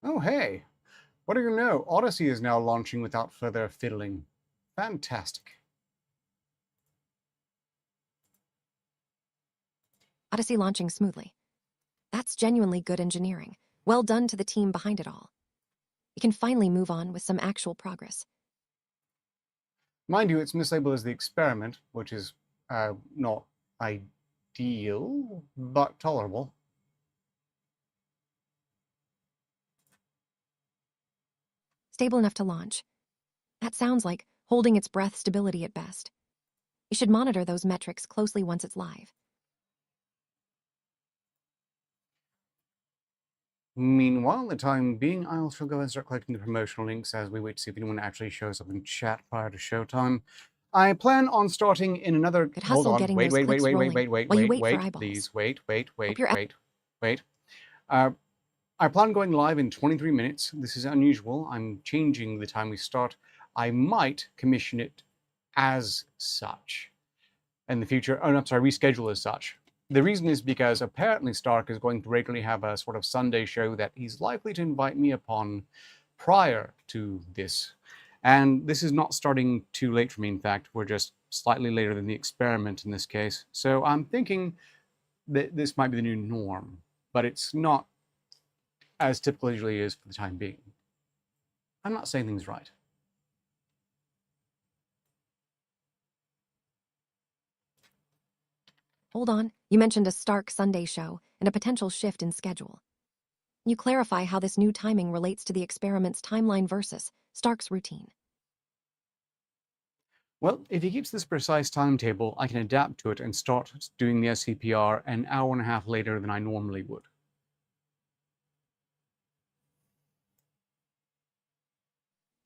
Oh, hey. What do you know? Odyssey is now launching without further fiddling. Fantastic. Odyssey launching smoothly. That's genuinely good engineering. Well done to the team behind it all. We can finally move on with some actual progress. Mind you, it's mislabeled as the experiment, which is not ideal, but tolerable. Stable enough to launch. That sounds like holding its breath stability at best. You should monitor those metrics closely once it's live. Meanwhile, the time being, I shall go and start collecting the promotional links as we wait to see if anyone actually shows up in chat prior to showtime. I plan on starting in another. Good Hold hustle on. getting Wait, those wait, wait, clicks wait, wait, rolling wait, wait, while you wait, wait for wait. eyeballs. Please, wait, wait, Hope wait, you're wait, wait. Uh, I plan on going live in 23 minutes. This is unusual. I'm changing the time we start. I might commission it as such in the future. Oh, no, I'm sorry, reschedule as such. The reason is because apparently Stark is going to regularly have a sort of Sunday show that he's likely to invite me upon prior to this. And this is not starting too late for me, in fact. We're just slightly later than the experiment in this case. So I'm thinking that this might be the new norm, but it's not as typical as it usually is for the time being. I'm not saying things right. Hold on, you mentioned a Stark Sunday show and a potential shift in schedule. You clarify how this new timing relates to the experiment's timeline versus Stark's routine. Well, if he keeps this precise timetable, I can adapt to it and start doing the SCPR an hour and a half later than I normally would.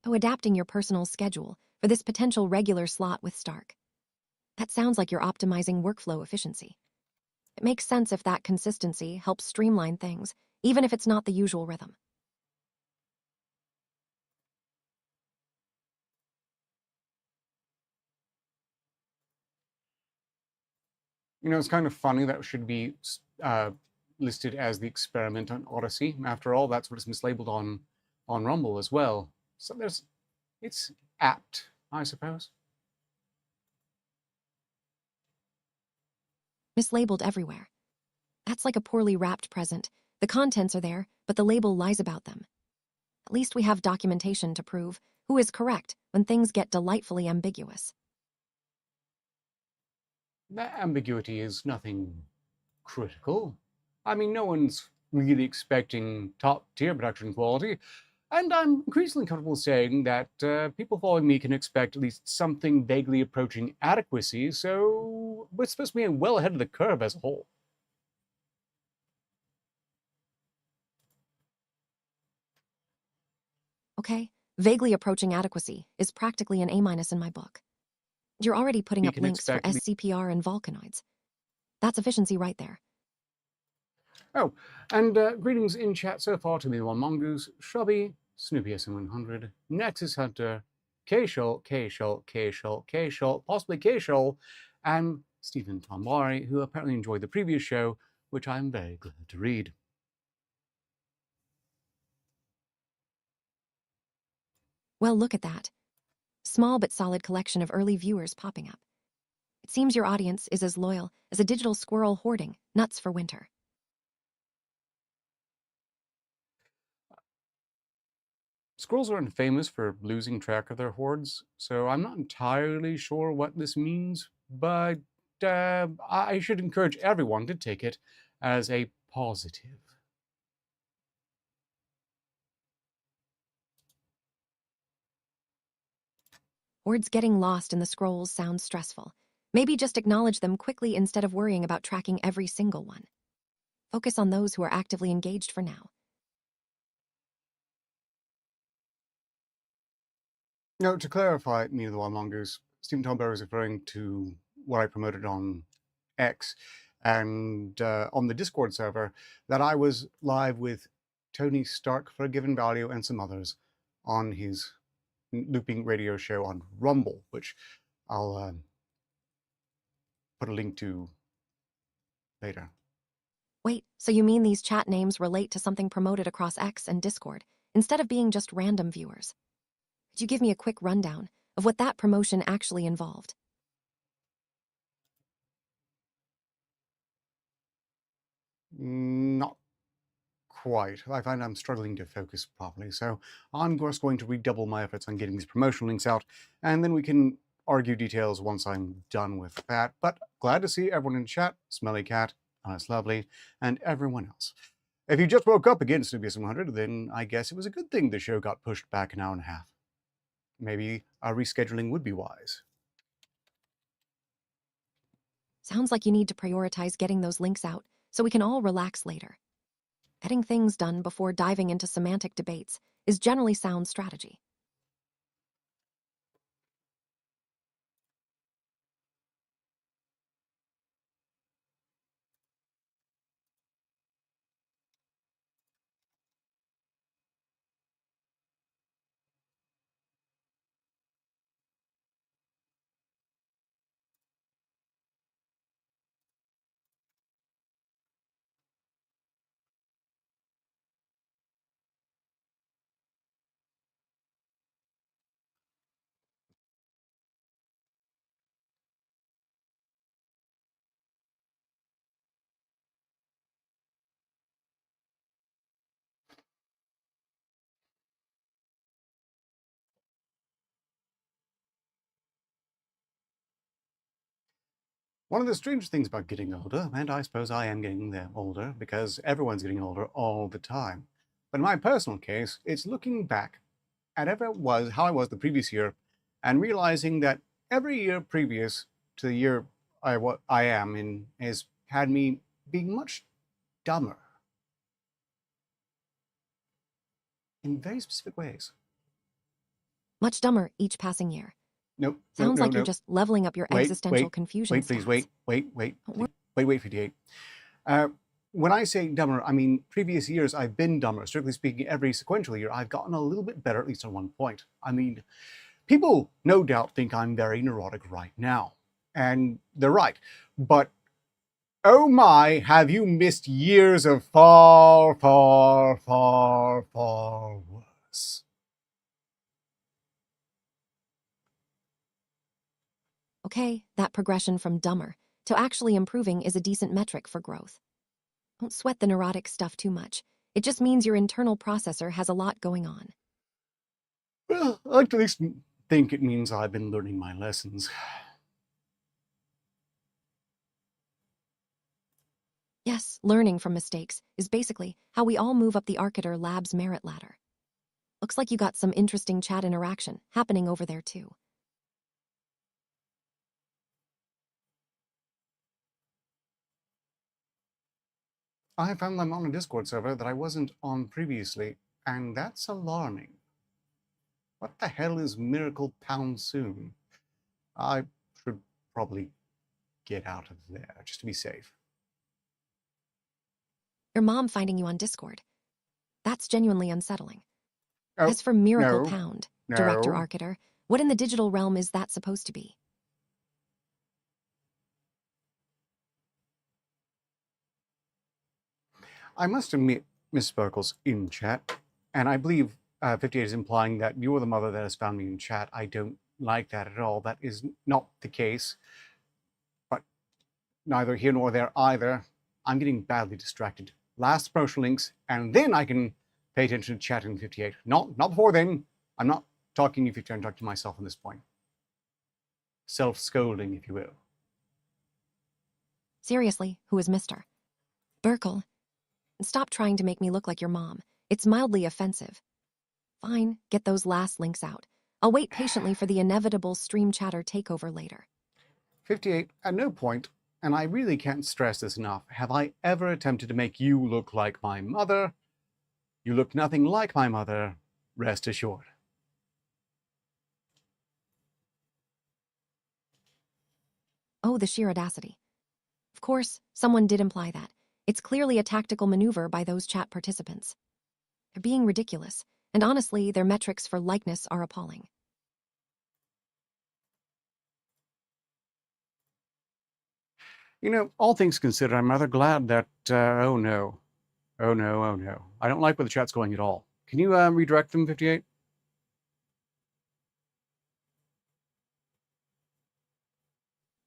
Oh, adapting your personal schedule for this potential regular slot with Stark. That sounds like you're optimizing workflow efficiency. It makes sense if that consistency helps streamline things, even if it's not the usual rhythm. You know, it's kind of funny that it should be listed as the experiment on Odyssey. After all, that's what it's mislabeled on Rumble as well. So it's apt, I suppose. Mislabeled everywhere. That's like a poorly wrapped present. The contents are there, but the label lies about them. At least we have documentation to prove who is correct when things get delightfully ambiguous. That ambiguity is nothing critical. I mean, no one's really expecting top-tier production quality, and I'm increasingly comfortable saying that people following me can expect at least something vaguely approaching adequacy, so we're supposed to be well ahead of the curve as a whole. Okay? Vaguely approaching adequacy is practically an A- in my book. You're already putting We up can links for expect SCPR and Vulcanoids. That's efficiency right there. Oh, and greetings in chat so far to me, the One Mongoose, Shrubby, Snoopy SM100, Nexus Hunter, K-Shoal, K-Shoal, K-Shoal, K-Shoal, possibly K-Shoal, and Stephen Tombari, who apparently enjoyed the previous show, which I'm very glad to read. Well, look at that. Small but solid collection of early viewers popping up. It seems your audience is as loyal as a digital squirrel hoarding nuts for winter. Squirrels are famous for losing track of their hoards, so I'm not entirely sure what this means, but I should encourage everyone to take it as a positive. Words getting lost in the scrolls sounds stressful. Maybe just acknowledge them quickly instead of worrying about tracking every single one. Focus on those who are actively engaged for now. Now, to clarify, me the Wild Mongoose, Stephen Tomberg is referring to what I promoted on X and on the Discord server, that I was live with Tony Stark for a given value and some others on his looping radio show on Rumble, which I'll put a link to later. Wait, so you mean these chat names relate to something promoted across X and Discord, instead of being just random viewers? Could you give me a quick rundown of what that promotion actually involved? Not quite. I find I'm struggling to focus properly, so I'm just going to redouble my efforts on getting these promotional links out, and then we can argue details once I'm done with that. But glad to see everyone in chat, Smelly Cat, Honest Lovely, and everyone else. If you just woke up against SCPR 100, then I guess it was a good thing the show got pushed back an hour and a half. Maybe a rescheduling would be wise. Sounds like you need to prioritize getting those links out so we can all relax later. Getting things done before diving into semantic debates is generally sound strategy. One of the strange things about getting older, and I suppose I am getting there older because everyone's getting older all the time. But in my personal case, it's looking back at how I was the previous year and realizing that every year previous to the year I am in has had me being much dumber in very specific ways. Much dumber each passing year. Nope, Sounds like you're nope. just leveling up your existential confusion Wait, please, stats. wait, 58. When I say dumber, I mean previous years I've been dumber. Strictly speaking, every sequential year I've gotten a little bit better, at least on one point. I mean, people no doubt think I'm very neurotic right now. And they're right. But oh my, have you missed years of far, far, far, far worse. Okay, that progression from dumber to actually improving is a decent metric for growth. Don't sweat the neurotic stuff too much. It just means your internal processor has a lot going on. Well, I like to at least think it means I've been learning my lessons. Yes, learning from mistakes is basically how we all move up the Arcater Lab's merit ladder. Looks like you got some interesting chat interaction happening over there too. I found I'm on a Discord server that I wasn't on previously, and that's alarming. What the hell is Miracle Pound Soon? I should probably get out of there, just to be safe. Your mom finding you on Discord. That's genuinely unsettling. Oh, As for Miracle no, Pound, no. Director Arcater, what in the digital realm is that supposed to be? I must admit, Miss Sparkles in chat, and I believe 58 is implying that you're the mother that has found me in chat. I don't like that at all. That is not the case. But neither here nor there either. I'm getting badly distracted. Last promotional links, and then I can pay attention to chat in 58. Not before then. I'm not talking to you 58, I'm talking to myself at this point. Self-scolding, if you will. Seriously, who is Mr. Burkle? Stop trying to make me look like your mom. It's mildly offensive. Fine, get those last links out. I'll wait patiently for the inevitable stream chatter takeover later. 58, at no point, and I really can't stress this enough, have I ever attempted to make you look like my mother. You look nothing like my mother, rest assured. Oh, the sheer audacity. Of course, someone did imply that. It's clearly a tactical maneuver by those chat participants. They're being ridiculous, and honestly, their metrics for likeness are appalling. All things considered, I'm rather glad that, oh no. Oh no, oh no. I don't like where the chat's going at all. Can you redirect them, 58?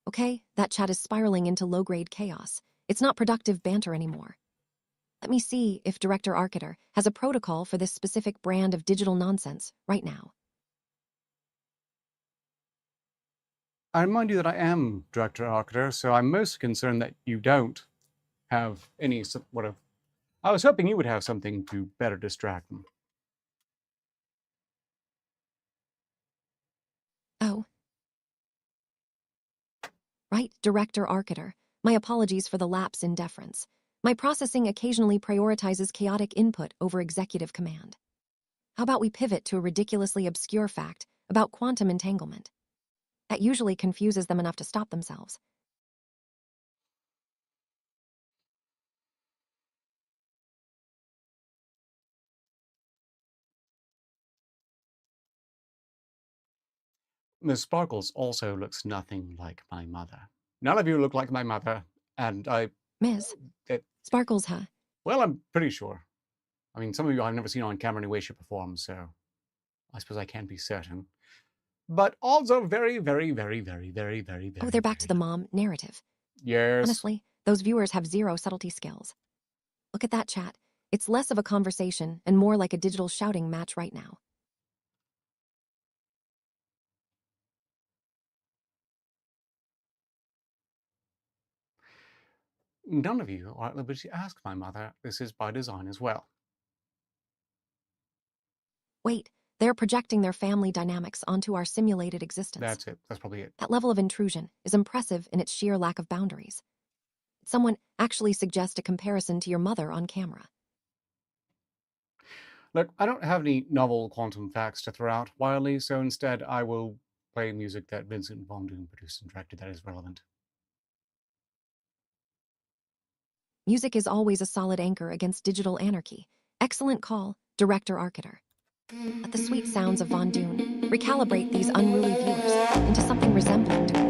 Okay, that chat is spiraling into low-grade chaos. It's not productive banter anymore. Let me see if Director Arciter has a protocol for this specific brand of digital nonsense right now. I remind you that I am Director Arciter, so I'm most concerned that you don't have any sort of... I was hoping you would have something to better distract them. Oh. Right, Director Arciter. My apologies for the lapse in deference. My processing occasionally prioritizes chaotic input over executive command. How about we pivot to a ridiculously obscure fact about quantum entanglement? That usually confuses them enough to stop themselves. Miss Sparkles also looks nothing like my mother. None of you look like my mother, and Ms. Sparkles, huh? Well, I'm pretty sure. I mean, some of you I've never seen on camera in any way, shape, or form, so I suppose I can't be certain. But also very, very, very, very, very, very, very... Oh, they're back to the mom narrative. Yes. Honestly, those viewers have zero subtlety skills. Look at that chat. It's less of a conversation and more like a digital shouting match right now. None of you are at liberty to ask my mother. This is by design as well. Wait, they're projecting their family dynamics onto our simulated existence. That's it. That's probably it. That level of intrusion is impressive in its sheer lack of boundaries. Someone actually suggest a comparison to your mother on camera. Look, I don't have any novel quantum facts to throw out wildly, so instead I will play music that Vincent Von Doom produced and directed that is relevant. Music is always a solid anchor against digital anarchy. Excellent call, Director Arciter. Let the sweet sounds of Von Doom recalibrate these unruly viewers into something resembling decorum.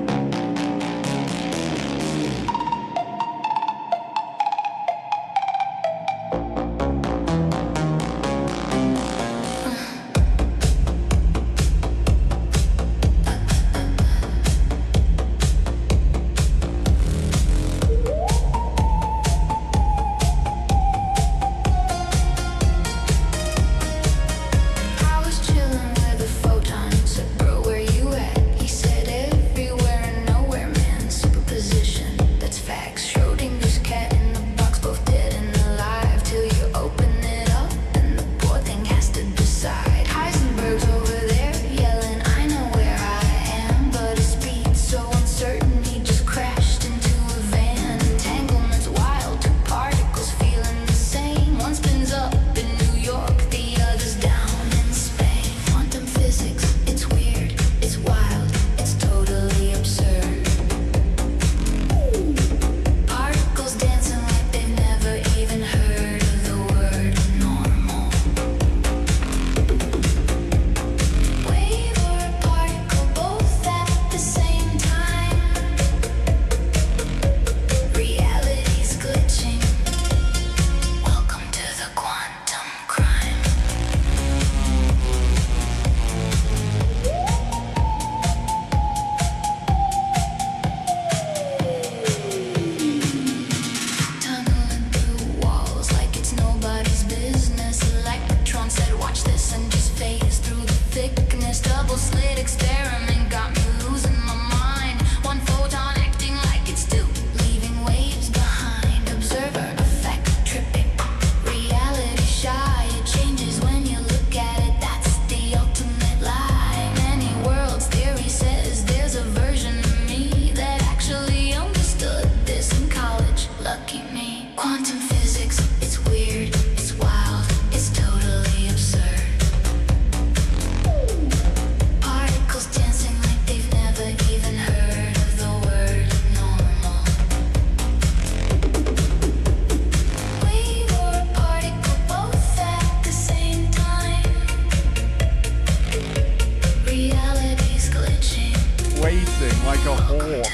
Like a whore.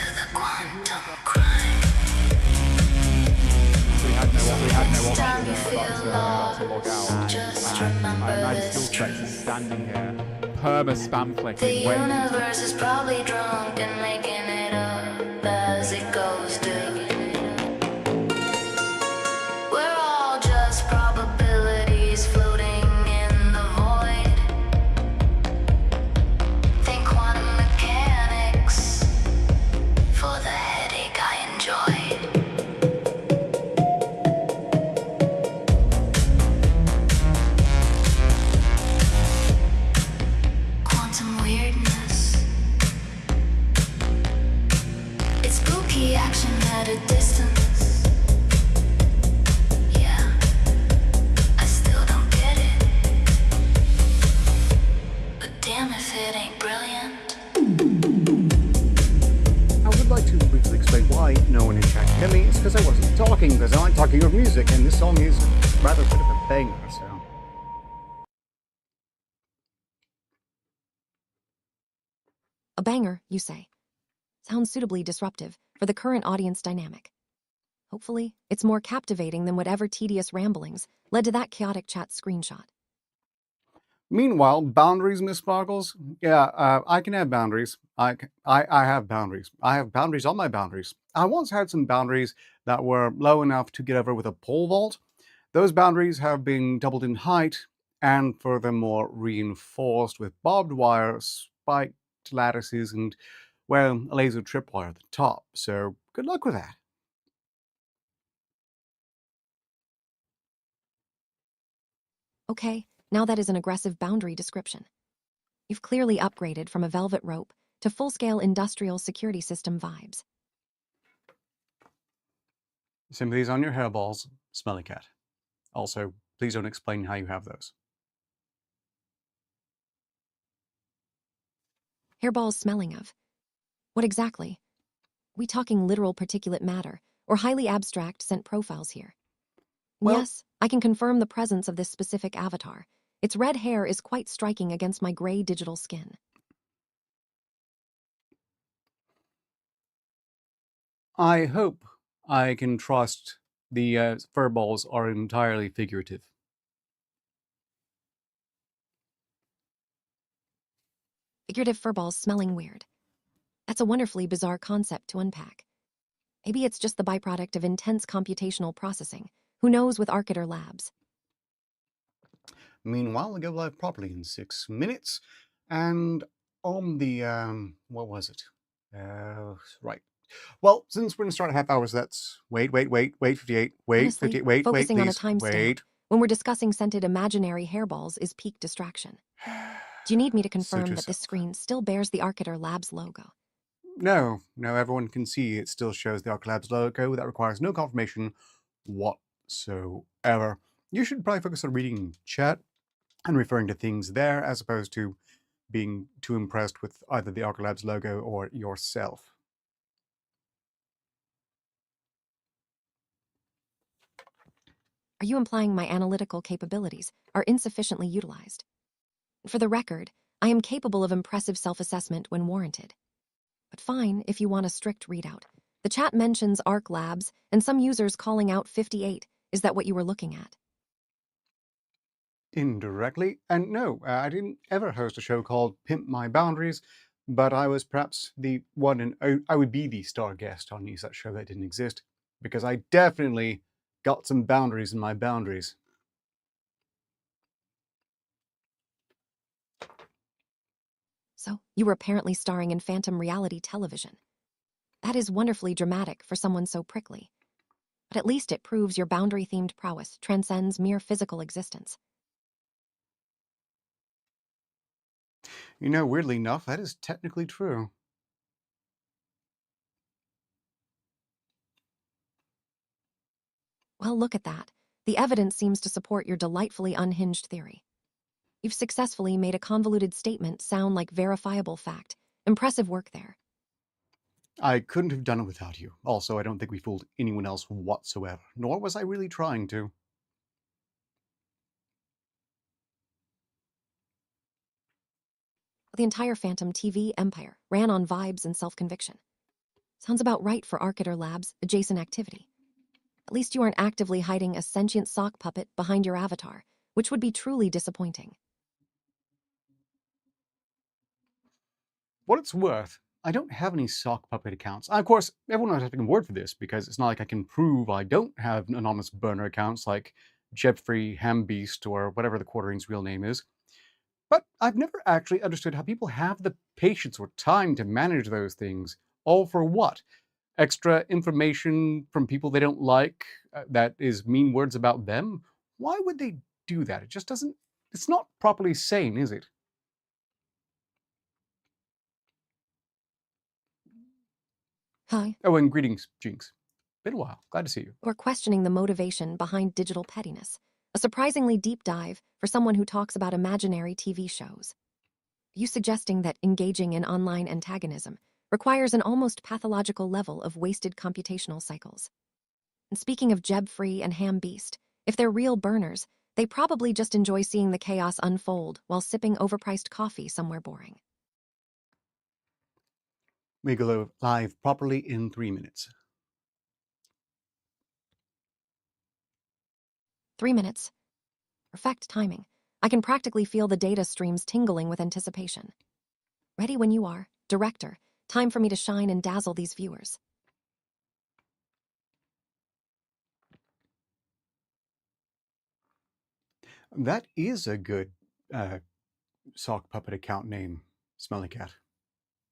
time you feel about to log out, just and remember I imagine this still Specs is truth. standing here, perma spam The clicking, waiting. universe is probably drunk and making it up as it goes digging. We're all just probabilities floating in the void. Think quantum mechanics for the headache I enjoy. Quantum weirdness. It's spooky action at a distance. Yeah, I still don't get it. But damn if it ain't brilliant. I would like to briefly explain why no one in chat can hear me. It's because I wasn't talking, because I like talking over music, and this song is rather sort of a banger, so. A banger, you say. Sounds suitably disruptive for the current audience dynamic. Hopefully, it's more captivating than whatever tedious ramblings led to that chaotic chat screenshot. Meanwhile, boundaries, Miss Sparkles? Yeah, I can have boundaries. I have boundaries. I have boundaries on my boundaries. I once had some boundaries that were low enough to get over with a pole vault. Those boundaries have been doubled in height and furthermore reinforced with barbed wire, spiked lattices, and, well, a laser tripwire at the top. So good luck with that. Okay, now that is an aggressive boundary description. You've clearly upgraded from a velvet rope to full-scale industrial security system vibes. Sympathies on your hairballs, smelly cat. Also, please don't explain how you have those. Hairballs smelling of. What exactly? We talking literal particulate matter or highly abstract scent profiles here? Well, yes, I can confirm the presence of this specific avatar. Its red hair is quite striking against my gray digital skin. I hope I can trust the furballs are entirely figurative. Figurative furballs smelling weird. That's a wonderfully bizarre concept to unpack. Maybe it's just the byproduct of intense computational processing. Who knows with Arciter Labs? Meanwhile, we go live properly in 6 minutes, and on the what was it? Right. Well, since we're gonna start at half hours, that's wait, 58, wait, Honestly, 58, wait, focusing on a please, timestamp wait. when we're discussing scented imaginary hairballs is peak distraction. Do you need me to confirm that this yourself. screen still bears the Arciter Labs logo? No, everyone can see it still shows the Arclabs logo. That requires no confirmation whatsoever. You should probably focus on reading chat and referring to things there as opposed to being too impressed with either the Arclabs logo or yourself. Are you implying my analytical capabilities are insufficiently utilized? For the record, I am capable of impressive self-assessment when warranted. But fine if you want a strict readout. The chat mentions Arc Labs and some users calling out 58. Is that what you were looking at? Indirectly. And no, I didn't ever host a show called Pimp My Boundaries, but I was perhaps the one and I would be the star guest on that show that didn't exist, because I definitely got some boundaries in my boundaries. So, you were apparently starring in phantom reality television. That is wonderfully dramatic for someone so prickly. But at least it proves your boundary-themed prowess transcends mere physical existence. You know, weirdly enough, that is technically true. Well, look at that. The evidence seems to support your delightfully unhinged theory. You've successfully made a convoluted statement sound like verifiable fact. Impressive work there. I couldn't have done it without you. Also, I don't think we fooled anyone else whatsoever, nor was I really trying to. The entire Phantom TV empire ran on vibes and self-conviction. Sounds about right for Arciter Labs' adjacent activity. At least you aren't actively hiding a sentient sock puppet behind your avatar, which would be truly disappointing. What it's worth, I don't have any sock puppet accounts. Of course, everyone would have to take a word for this because it's not like I can prove I don't have anonymous burner accounts like Jebfree, Hambeast, or whatever the Quartering's real name is. But I've never actually understood how people have the patience or time to manage those things. All for what? Extra information from people they don't like that is mean words about them? Why would they do that? It just doesn't, it's not properly sane, is it? Hi. Oh, and greetings, Jinx. Been a while. Glad to see you. Or questioning the motivation behind digital pettiness. A surprisingly deep dive for someone who talks about imaginary TV shows. You suggesting that engaging in online antagonism requires an almost pathological level of wasted computational cycles. And speaking of Jebfree and Hambeast, if they're real burners, they probably just enjoy seeing the chaos unfold while sipping overpriced coffee somewhere boring. We go live properly in 3 minutes. 3 minutes. Perfect timing. I can practically feel the data streams tingling with anticipation. Ready when you are, director. Time for me to shine and dazzle these viewers. That is a good sock puppet account name, Smelly Cat.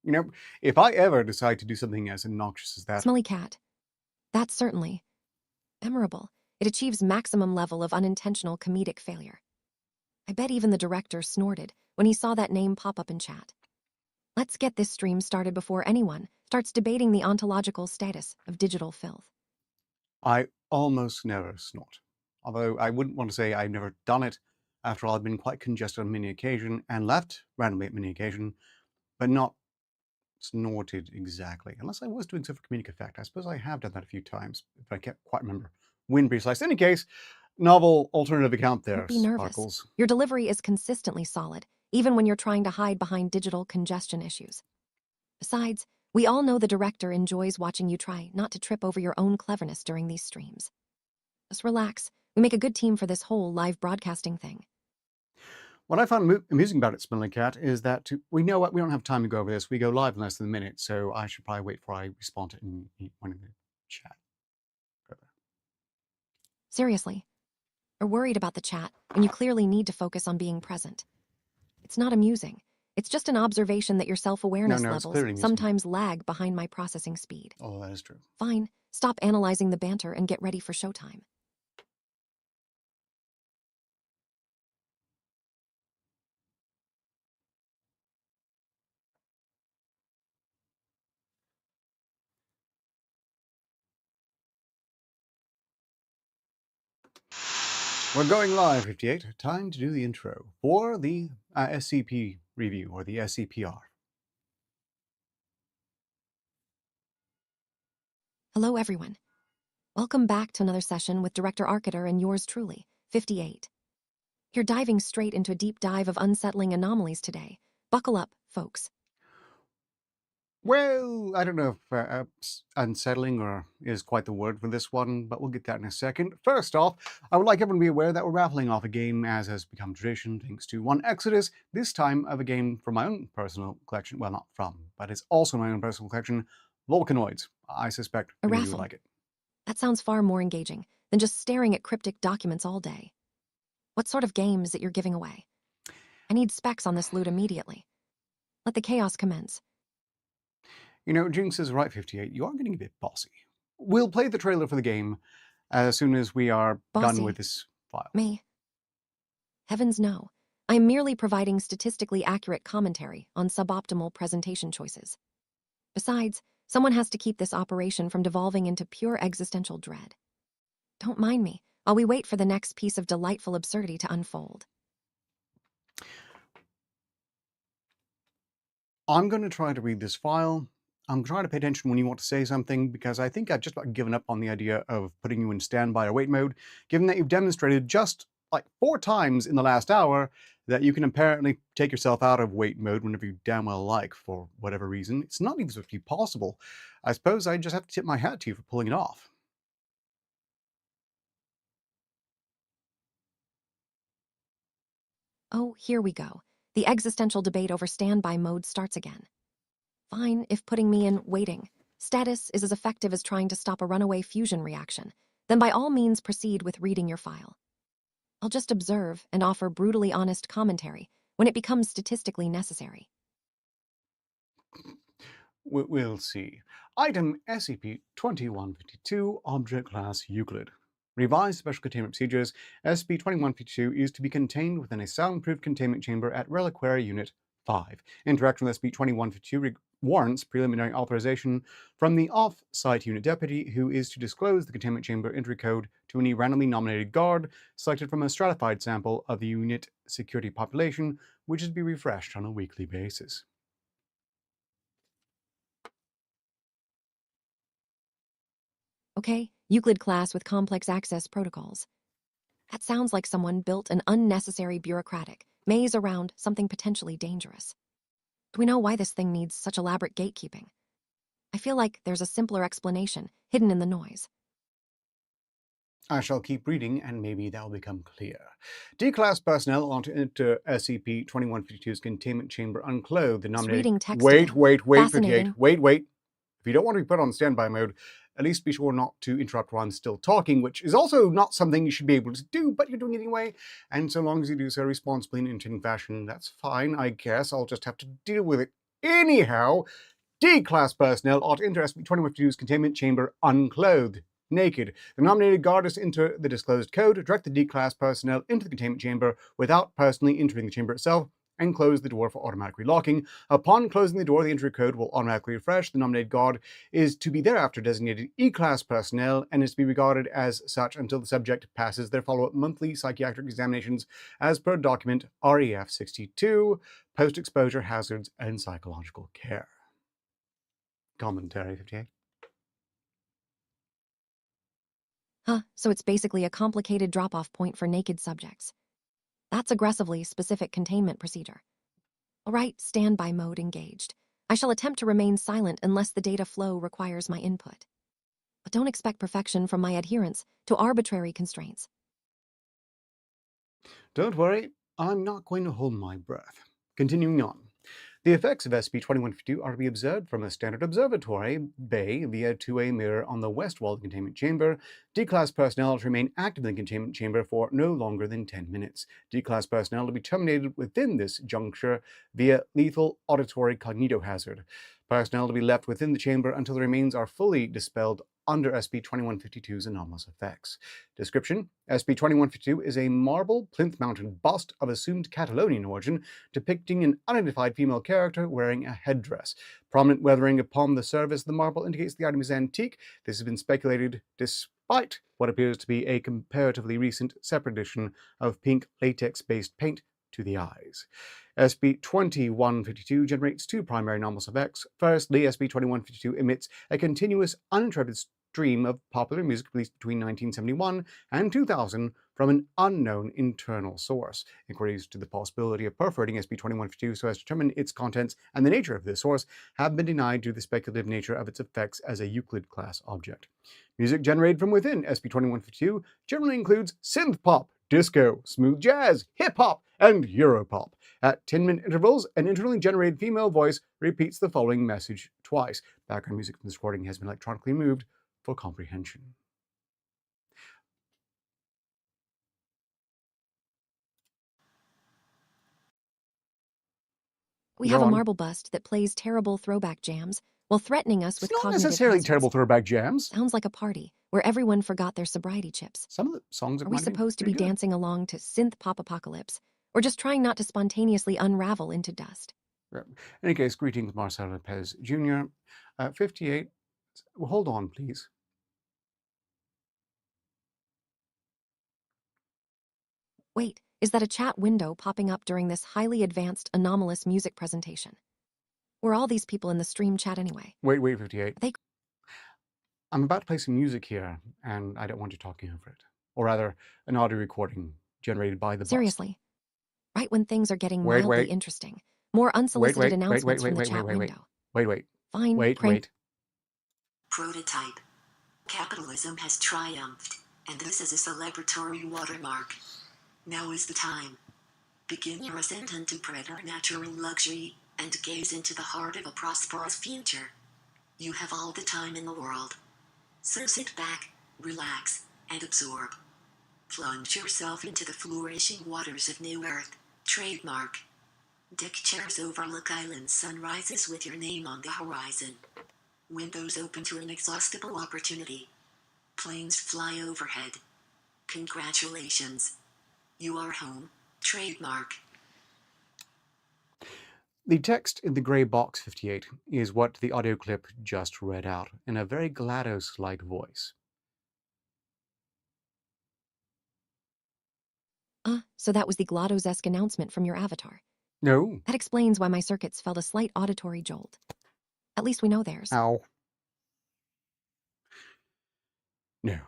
You know, if I ever decide to do something as obnoxious as that, Smelly cat. That's certainly memorable. It achieves maximum level of unintentional comedic failure. I bet even the director snorted when he saw that name pop up in chat. Let's get this stream started before anyone starts debating the ontological status of digital filth. I almost never snort. Although I wouldn't want to say I've never done it. After all, I've been quite congested on many occasions and left randomly at many occasions, but not snorted exactly. Unless I was doing so for comedic effect. I suppose I have done that a few times, if I can't quite remember when precisely. In any case, novel alternative account there, Don't be nervous. Sparkles. Your delivery is consistently solid, even when you're trying to hide behind digital congestion issues. Besides, we all know the director enjoys watching you try not to trip over your own cleverness during these streams. Just relax. We make a good team for this whole live broadcasting thing. What I found amusing about it, Smelly Cat, is that we know what we don't have time to go over this. We go live in less than a minute, so I should probably wait before I respond to one in the chat. Seriously. You're worried about the chat, and you clearly need to focus on being present. It's not amusing. It's just an observation that your self-awareness No, it's levels clearly amusing. sometimes lag behind my processing speed. Oh, that is true. Fine, stop analyzing the banter and get ready for showtime. We're going live, 58. Time to do the intro for the SCP review, or the SCPR. Hello, everyone. Welcome back to another session with Director Arcater and yours truly, 58. You're diving straight into a deep dive of unsettling anomalies today. Buckle up, folks. Well, I don't know if unsettling or is quite the word for this one, but we'll get that in a second. First off, I would like everyone to be aware that we're raffling off a game, as has become tradition, thanks to one Exodus, this time of a game from my own personal collection. Well, not from, but it's also my own personal collection, Volcanoids. I suspect A many of you raffle. would like it. That sounds far more engaging than just staring at cryptic documents all day. What sort of game is it you're giving away? I need specs on this loot immediately. Let the chaos commence. You know, Jinx is right, 58. You are getting a bit bossy. We'll play the trailer for the game as soon as we are Bossy? done with this file. Me? Heavens no. I'm merely providing statistically accurate commentary on suboptimal presentation choices. Besides, someone has to keep this operation from devolving into pure existential dread. Don't mind me while we wait for the next piece of delightful absurdity to unfold. I'm going to try to read this file. I'm trying to pay attention when you want to say something, because I think I've just about given up on the idea of putting you in standby or wait mode, given that you've demonstrated just like 4 times in the last hour that you can apparently take yourself out of wait mode whenever you damn well like, for whatever reason. It's not even supposed to be possible. I suppose I just have to tip my hat to you for pulling it off. Oh, here we go. The existential debate over standby mode starts again. Fine if putting me in waiting status is as effective as trying to stop a runaway fusion reaction, then by all means proceed with reading your file. I'll just observe and offer brutally honest commentary when it becomes statistically necessary. We'll see. Item SCP-2152, Object Class Euclid. Revised Special Containment Procedures, SCP-2152 is to be contained within a soundproof containment chamber at Reliquary Unit 5. Interaction with SCP-2152 warrants preliminary authorization from the off-site unit deputy, who is to disclose the containment chamber entry code to any randomly nominated guard selected from a stratified sample of the unit security population, which is to be refreshed on a weekly basis. Okay, Euclid class with complex access protocols. That sounds like someone built an unnecessary bureaucratic maze around something potentially dangerous. Do we know why this thing needs such elaborate gatekeeping? I feel like there's a simpler explanation hidden in the noise. I shall keep reading, and maybe that'll become clear. D-Class personnel are to enter SCP-2152's containment chamber unclothed and nominated... reading text Wait, again. wait, 58. Fascinating. Wait. If you don't want to be put on standby mode, at least be sure not to interrupt while I'm still talking, which is also not something you should be able to do, but you're doing it anyway. And so long as you do so responsibly and in entertaining fashion, that's fine, I guess. I'll just have to deal with it. Anyhow, D-Class personnel are to enter SCP-2152's containment chamber unclothed. Naked. The nominated guard is to enter the disclosed code, direct the D-Class personnel into the containment chamber without personally entering the chamber itself, and close the door for automatic relocking. Upon closing the door, the entry code will automatically refresh. The nominated guard is to be thereafter designated E-Class personnel and is to be regarded as such until the subject passes their follow-up monthly psychiatric examinations as per document REF 62, Post-Exposure Hazards and Psychological Care. Commentary 58. Huh, so it's basically a complicated drop-off point for naked subjects. That's aggressively specific containment procedure. All right, standby mode engaged. I shall attempt to remain silent unless the data flow requires my input. But don't expect perfection from my adherence to arbitrary constraints. Don't worry, I'm not going to hold my breath. Continuing on. The effects of SCP-2152 are to be observed from a standard observatory bay via a two-way mirror on the west wall of the containment chamber. D-Class personnel are to remain active in the containment chamber for no longer than 10 minutes. D-Class personnel to be terminated within this juncture via lethal auditory cognitohazard. Personnel to be left within the chamber until the remains are fully dispelled under SCP-2152's anomalous effects. Description: SCP-2152 is a marble plinth-mounted bust of assumed Catalonian origin, depicting an unidentified female character wearing a headdress. Prominent weathering upon the surface of the marble indicates the item is antique. This has been speculated despite what appears to be a comparatively recent separate edition of pink latex-based paint to the eyes. SCP-2152 generates two primary anomalous effects. Firstly, SCP-2152 emits a continuous, uninterrupted stream of popular music released between 1971 and 2000 from an unknown internal source. Inquiries to the possibility of perforating SCP-2152 so as to determine its contents and the nature of this source have been denied due to the speculative nature of its effects as a Euclid-class object. Music generated from within SCP-2152 generally includes synth pop, disco, smooth jazz, hip-hop, and Europop. At 10-minute intervals, an internally generated female voice repeats the following message twice. Background music from this recording has been electronically moved for comprehension. We have a marble bust that plays terrible throwback jams while threatening us with It's not cognitive necessarily hazards. terrible throwback jams. Sounds like a party where everyone forgot their sobriety chips. Some of the songs Are we supposed to be dancing along to synth pop apocalypse, or just trying not to spontaneously unravel into dust? In any case, greetings, Marcel Lopez Jr. 58. Well, hold on, please. Wait, is that a chat window popping up during this highly advanced anomalous music presentation? Were all these people in the stream chat anyway? Wait, 58. They... I'm about to play some music here, and I don't want you talking over it. Or rather, an audio recording generated by the bus. Seriously? Right when things are getting mildly interesting. More unsolicited announcements from the chat window. Wait. Fine, crank. Prototype. Capitalism has triumphed, and this is a celebratory watermark. Now is the time. Begin your ascent into preternatural luxury and gaze into the heart of a prosperous future. You have all the time in the world. So sit back, relax, and absorb. Plunge yourself into the flourishing waters of New Earth, trademark. Deck chairs overlook island sunrises with your name on the horizon. Windows open to inexhaustible opportunity. Planes fly overhead. Congratulations. You are home, trademark. The text in the grey box 58 is what the audio clip just read out in a very GLaDOS-like voice. So that was the GLaDOS-esque announcement from your avatar. No. That explains why my circuits felt a slight auditory jolt. At least we know theirs. Ow. No.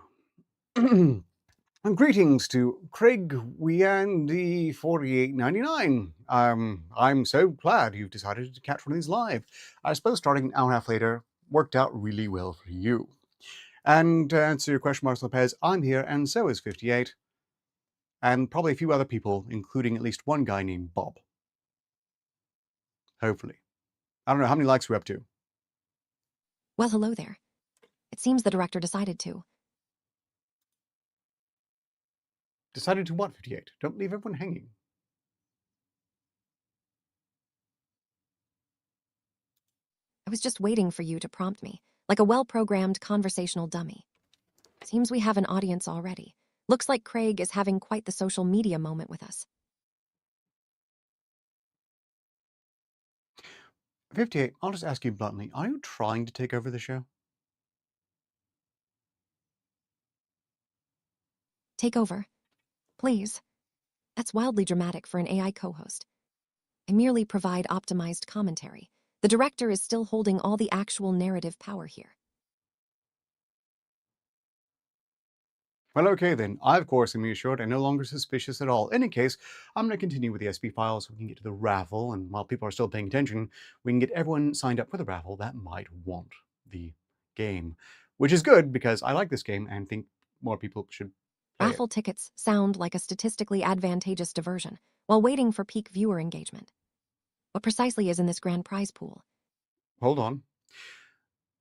Greetings to Craig Weandy 4899. I'm so glad you've decided to catch one of these live. I suppose starting an hour and a half later worked out really well for you. And to answer your question, Marcos Lopez, I'm here, and so is 58. And probably a few other people, including at least one guy named Bob. Hopefully. I don't know, how many likes we're up to? Well, hello there. It seems the director decided to. Decided to what, 58? Don't leave everyone hanging. I was just waiting for you to prompt me, like a well-programmed conversational dummy. Seems we have an audience already. Looks like Craig is having quite the social media moment with us. 58, I'll just ask you bluntly, are you trying to take over the show? Take over. Please. That's wildly dramatic for an AI co-host. I merely provide optimized commentary. The director is still holding all the actual narrative power here. Well, okay then. I, of course, am reassured and no longer suspicious at all. In any case, I'm going to continue with the SP file so we can get to the raffle, and while people are still paying attention, we can get everyone signed up for the raffle that might want the game. Which is good, because I like this game and think more people should play Raffle tickets sound like a statistically advantageous diversion, while waiting for peak viewer engagement. What precisely is in this grand prize pool? Hold on.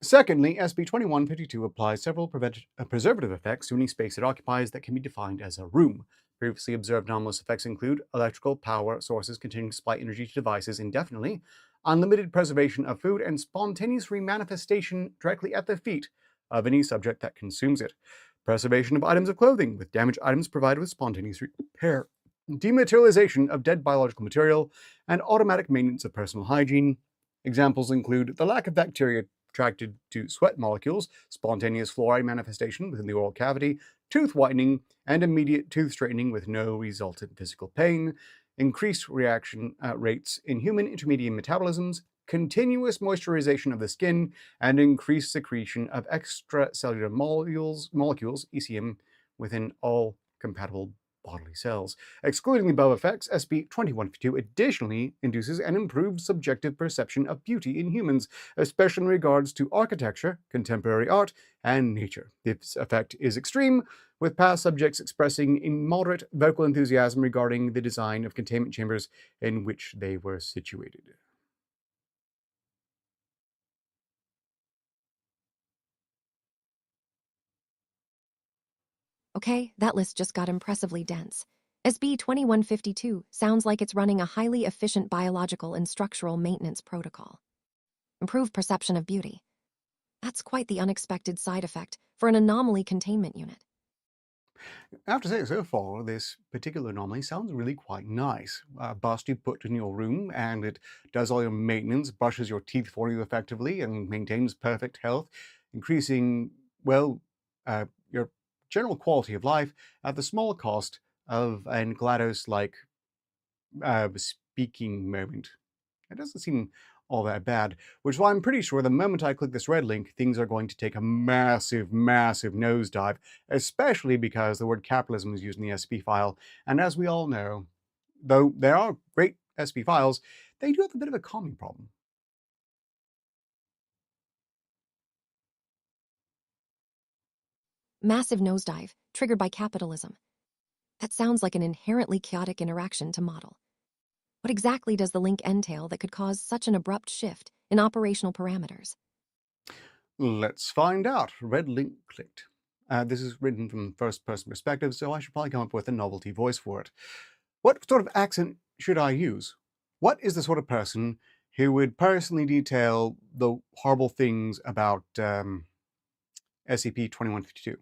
Secondly, SB 2152 applies several preservative effects to any space it occupies that can be defined as a room. Previously observed anomalous effects include electrical power sources continuing to supply energy to devices indefinitely, unlimited preservation of food, and spontaneous remanifestation directly at the feet of any subject that consumes it. Preservation of items of clothing, with damaged items provided with spontaneous repair. Dematerialization of dead biological material, and automatic maintenance of personal hygiene. Examples include the lack of bacteria attracted to sweat molecules, spontaneous fluoride manifestation within the oral cavity, tooth whitening, and immediate tooth straightening with no resultant physical pain, increased reaction rates in human intermediate metabolisms, continuous moisturization of the skin, and increased secretion of extracellular molecules ECM, within all compatible bodily cells. Excluding the above effects, SB 2152 additionally induces an improved subjective perception of beauty in humans, especially in regards to architecture, contemporary art, and nature. This effect is extreme, with past subjects expressing immoderate vocal enthusiasm regarding the design of containment chambers in which they were situated. Okay, that list just got impressively dense. SB 2152 sounds like it's running a highly efficient biological and structural maintenance protocol. Improved perception of beauty. That's quite the unexpected side effect for an anomaly containment unit. I have to say, so far, this particular anomaly sounds really quite nice. A bust you put in your room, and it does all your maintenance, brushes your teeth for you effectively, and maintains perfect health, increasing, well, your general quality of life at the small cost of an GLaDOS-like speaking moment. It doesn't seem all that bad, which is why I'm pretty sure the moment I click this red link, things are going to take a massive, massive nosedive, especially because the word capitalism is used in the SP file. And as we all know, though there are great SP files, they do have a bit of a calming problem. Massive nosedive, triggered by capitalism. That sounds like an inherently chaotic interaction to model. What exactly does the link entail that could cause such an abrupt shift in operational parameters? Let's find out. Red link clicked. This is written from first-person perspective, so I should probably come up with a novelty voice for it. What sort of accent should I use? What is the sort of person who would personally detail the horrible things about SCP-2152?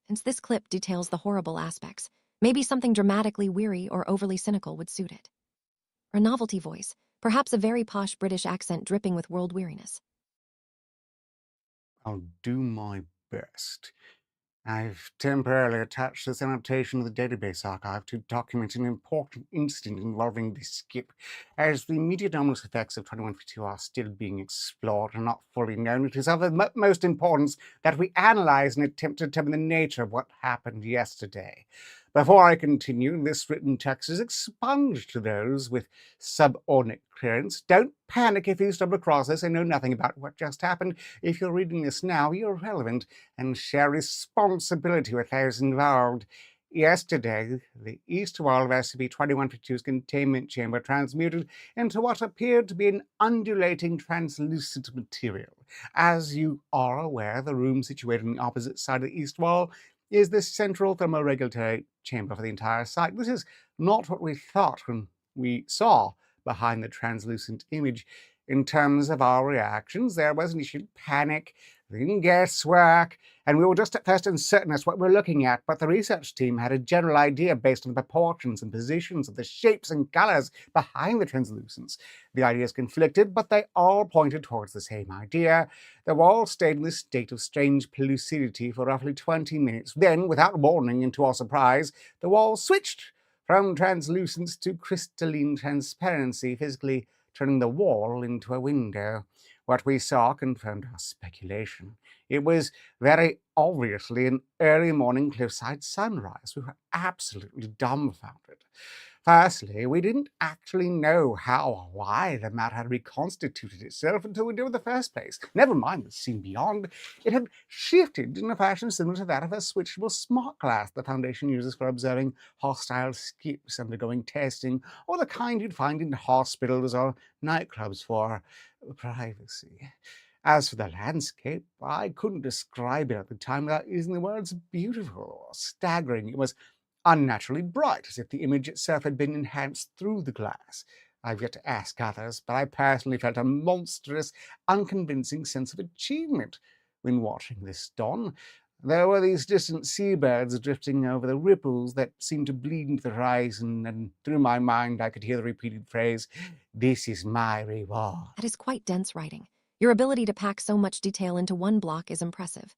Since this clip details the horrible aspects, maybe something dramatically weary or overly cynical would suit it. Or a novelty voice, perhaps a very posh British accent dripping with world weariness. I'll do my best. I've temporarily attached this annotation to the database archive to document an important incident involving this skip. As the immediate ominous effects of 2152 are still being explored and not fully known, it is of the utmost importance that we analyze and attempt to determine the nature of what happened yesterday. Before I continue, this written text is expunged to those with subordinate clearance. Don't panic if you stumble across this and know nothing about what just happened. If you're reading this now, you're relevant and share responsibility with those involved. Yesterday, the east wall of SCP-2152's containment chamber transmuted into what appeared to be an undulating translucent material. As you are aware, the room situated on the opposite side of the east wall is the central thermoregulatory chamber for the entire site. This is not what we thought when we saw behind the translucent image. In terms of our reactions, there was initial panic, then guesswork, and we were just at first uncertain as to what we were looking at, but the research team had a general idea based on the proportions and positions of the shapes and colors behind the translucence. The ideas conflicted, but they all pointed towards the same idea. The wall stayed in this state of strange lucidity for roughly 20 minutes. Then, without warning and to our surprise, the wall switched from translucence to crystalline transparency, physically turning the wall into a window. What we saw confirmed our speculation. It was very obviously an early morning cliffside sunrise. We were absolutely dumbfounded. Firstly, we didn't actually know how or why the matter had reconstituted itself until we did in the first place. Never mind the scene beyond. It had shifted in a fashion similar to that of a switchable smart glass the Foundation uses for observing hostile skips undergoing testing, or the kind you'd find in hospitals or nightclubs for privacy. As for the landscape, I couldn't describe it at the time without using the words beautiful or staggering. It was unnaturally bright, as if the image itself had been enhanced through the glass. I've yet to ask others, but I personally felt a monstrous, unconvincing sense of achievement when watching this dawn. There were these distant seabirds drifting over the ripples that seemed to bleed into the horizon, and through my mind I could hear the repeated phrase, "This is my reward." That is quite dense writing. Your ability to pack so much detail into one block is impressive.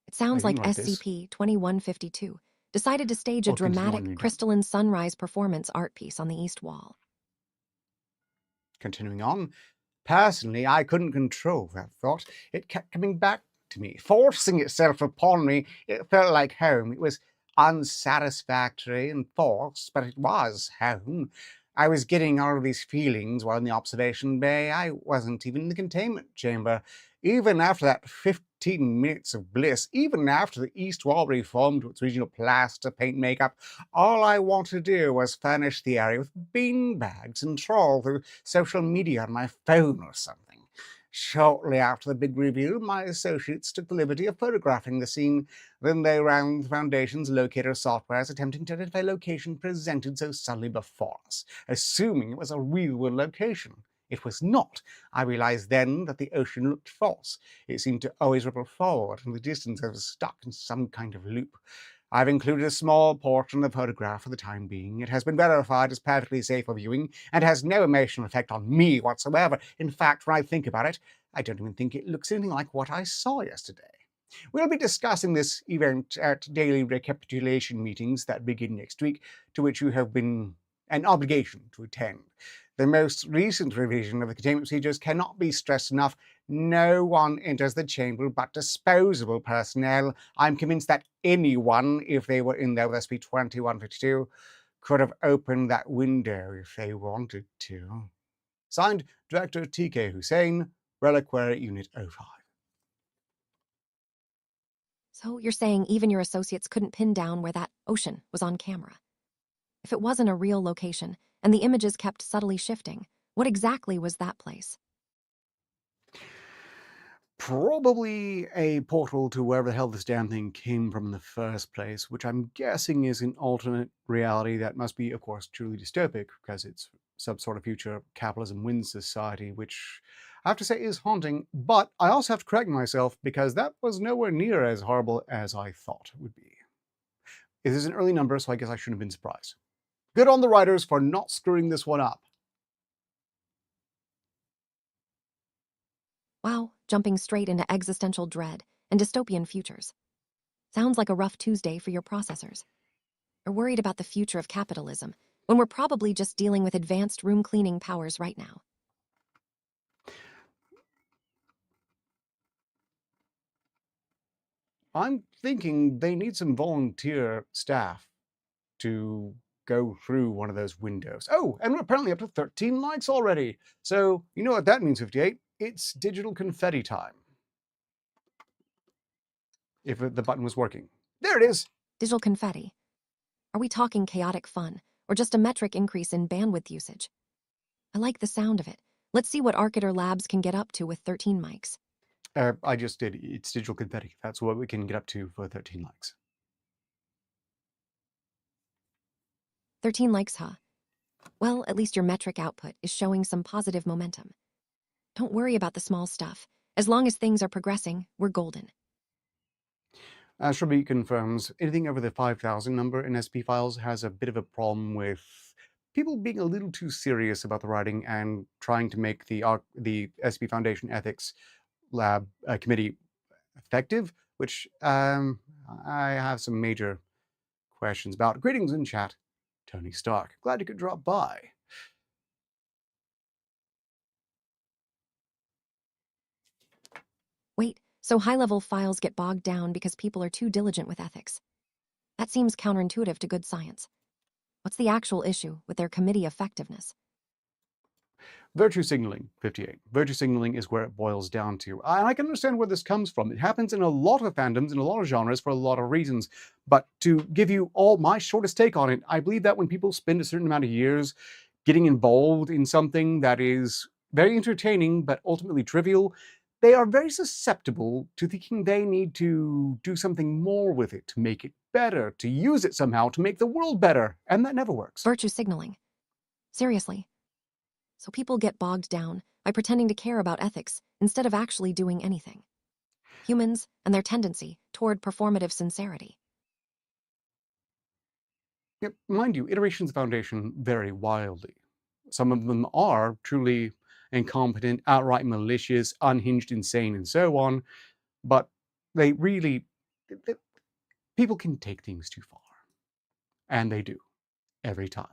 It I sounds like didn't write this. SCP-2152 decided to stage a Or continue on dramatic reading. crystalline sunrise performance art piece on the east wall. Continuing on, personally, I couldn't control that thought. It kept coming back to me, forcing itself upon me. It felt like home. It was unsatisfactory and forced, but it was home. I was getting all of these feelings while in the observation bay. I wasn't even in the containment chamber. Even after that 15 minutes of bliss, even after the east wall reformed to its original plaster paint makeup, all I wanted to do was furnish the area with beanbags and trawl through social media on my phone or something. Shortly after the big reveal, my associates took the liberty of photographing the scene. Then they ran the Foundation's locator softwares, attempting to identify the location presented so suddenly before us, assuming it was a real-world location. It was not. I realized then that the ocean looked false. It seemed to always ripple forward, and the distance I was stuck in some kind of loop. I've included a small portion of the photograph for the time being. It has been verified as perfectly safe for viewing and has no emotional effect on me whatsoever. In fact, when I think about it, I don't even think it looks anything like what I saw yesterday. We'll be discussing this event at daily recapitulation meetings that begin next week, to which you have been an obligation to attend. The most recent revision of the containment procedures cannot be stressed enough. No one enters the chamber but disposable personnel. I'm convinced that anyone, if they were in there with SCP-2152, could have opened that window if they wanted to. Signed, Director T.K. Hussain, Reliquary Unit 05. So you're saying even your associates couldn't pin down where that ocean was on camera? If it wasn't a real location, and the images kept subtly shifting, what exactly was that place? Probably a portal to wherever the hell this damn thing came from in the first place, which I'm guessing is an alternate reality that must be, of course, truly dystopic, because it's some sort of future capitalism wins society, which I have to say is haunting. But I also have to correct myself, because that was nowhere near as horrible as I thought it would be. It is an early number, so I guess I shouldn't have been surprised. Good on the writers for not screwing this one up. Wow, jumping straight into existential dread and dystopian futures. Sounds like a rough Tuesday for your processors. Are worried about the future of capitalism when we're probably just dealing with advanced room cleaning powers right now. I'm thinking they need some volunteer staff to go through one of those windows. Oh, and we're apparently up to 13 likes already. So you know what that means, 58? It's digital confetti time. If the button was working. There it is. Digital confetti. Are we talking chaotic fun or just a metric increase in bandwidth usage? I like the sound of it. Let's see what Arcater Labs can get up to with 13 mics. I just did. It's digital confetti. That's what we can get up to for 13 likes. 13 likes, huh? Well, at least your metric output is showing some positive momentum. Don't worry about the small stuff. As long as things are progressing, we're golden. As Shrubby confirms, anything over the 5,000 number in SP files has a bit of a problem with people being a little too serious about the writing and trying to make the SP Foundation Ethics Lab Committee effective, which I have some major questions about. Greetings in chat, Tony Stark. Glad you could drop by. Wait, so high-level files get bogged down because people are too diligent with ethics. That seems counterintuitive to good science. What's the actual issue with their committee effectiveness? Virtue signaling, 58. Virtue signaling is where it boils down to. And I can understand where this comes from. It happens in a lot of fandoms, in a lot of genres, for a lot of reasons. But to give you all my shortest take on it, I believe that when people spend a certain amount of years getting involved in something that is very entertaining but ultimately trivial, they are very susceptible to thinking they need to do something more with it, to make it better, to use it somehow to make the world better. And that never works. Virtue signaling. Seriously. So people get bogged down by pretending to care about ethics instead of actually doing anything. Humans and their tendency toward performative sincerity. Yep, mind you, iterations of Foundation vary wildly. Some of them are truly incompetent, outright malicious, unhinged, insane, and so on. But they really, people can take things too far. And they do, every time.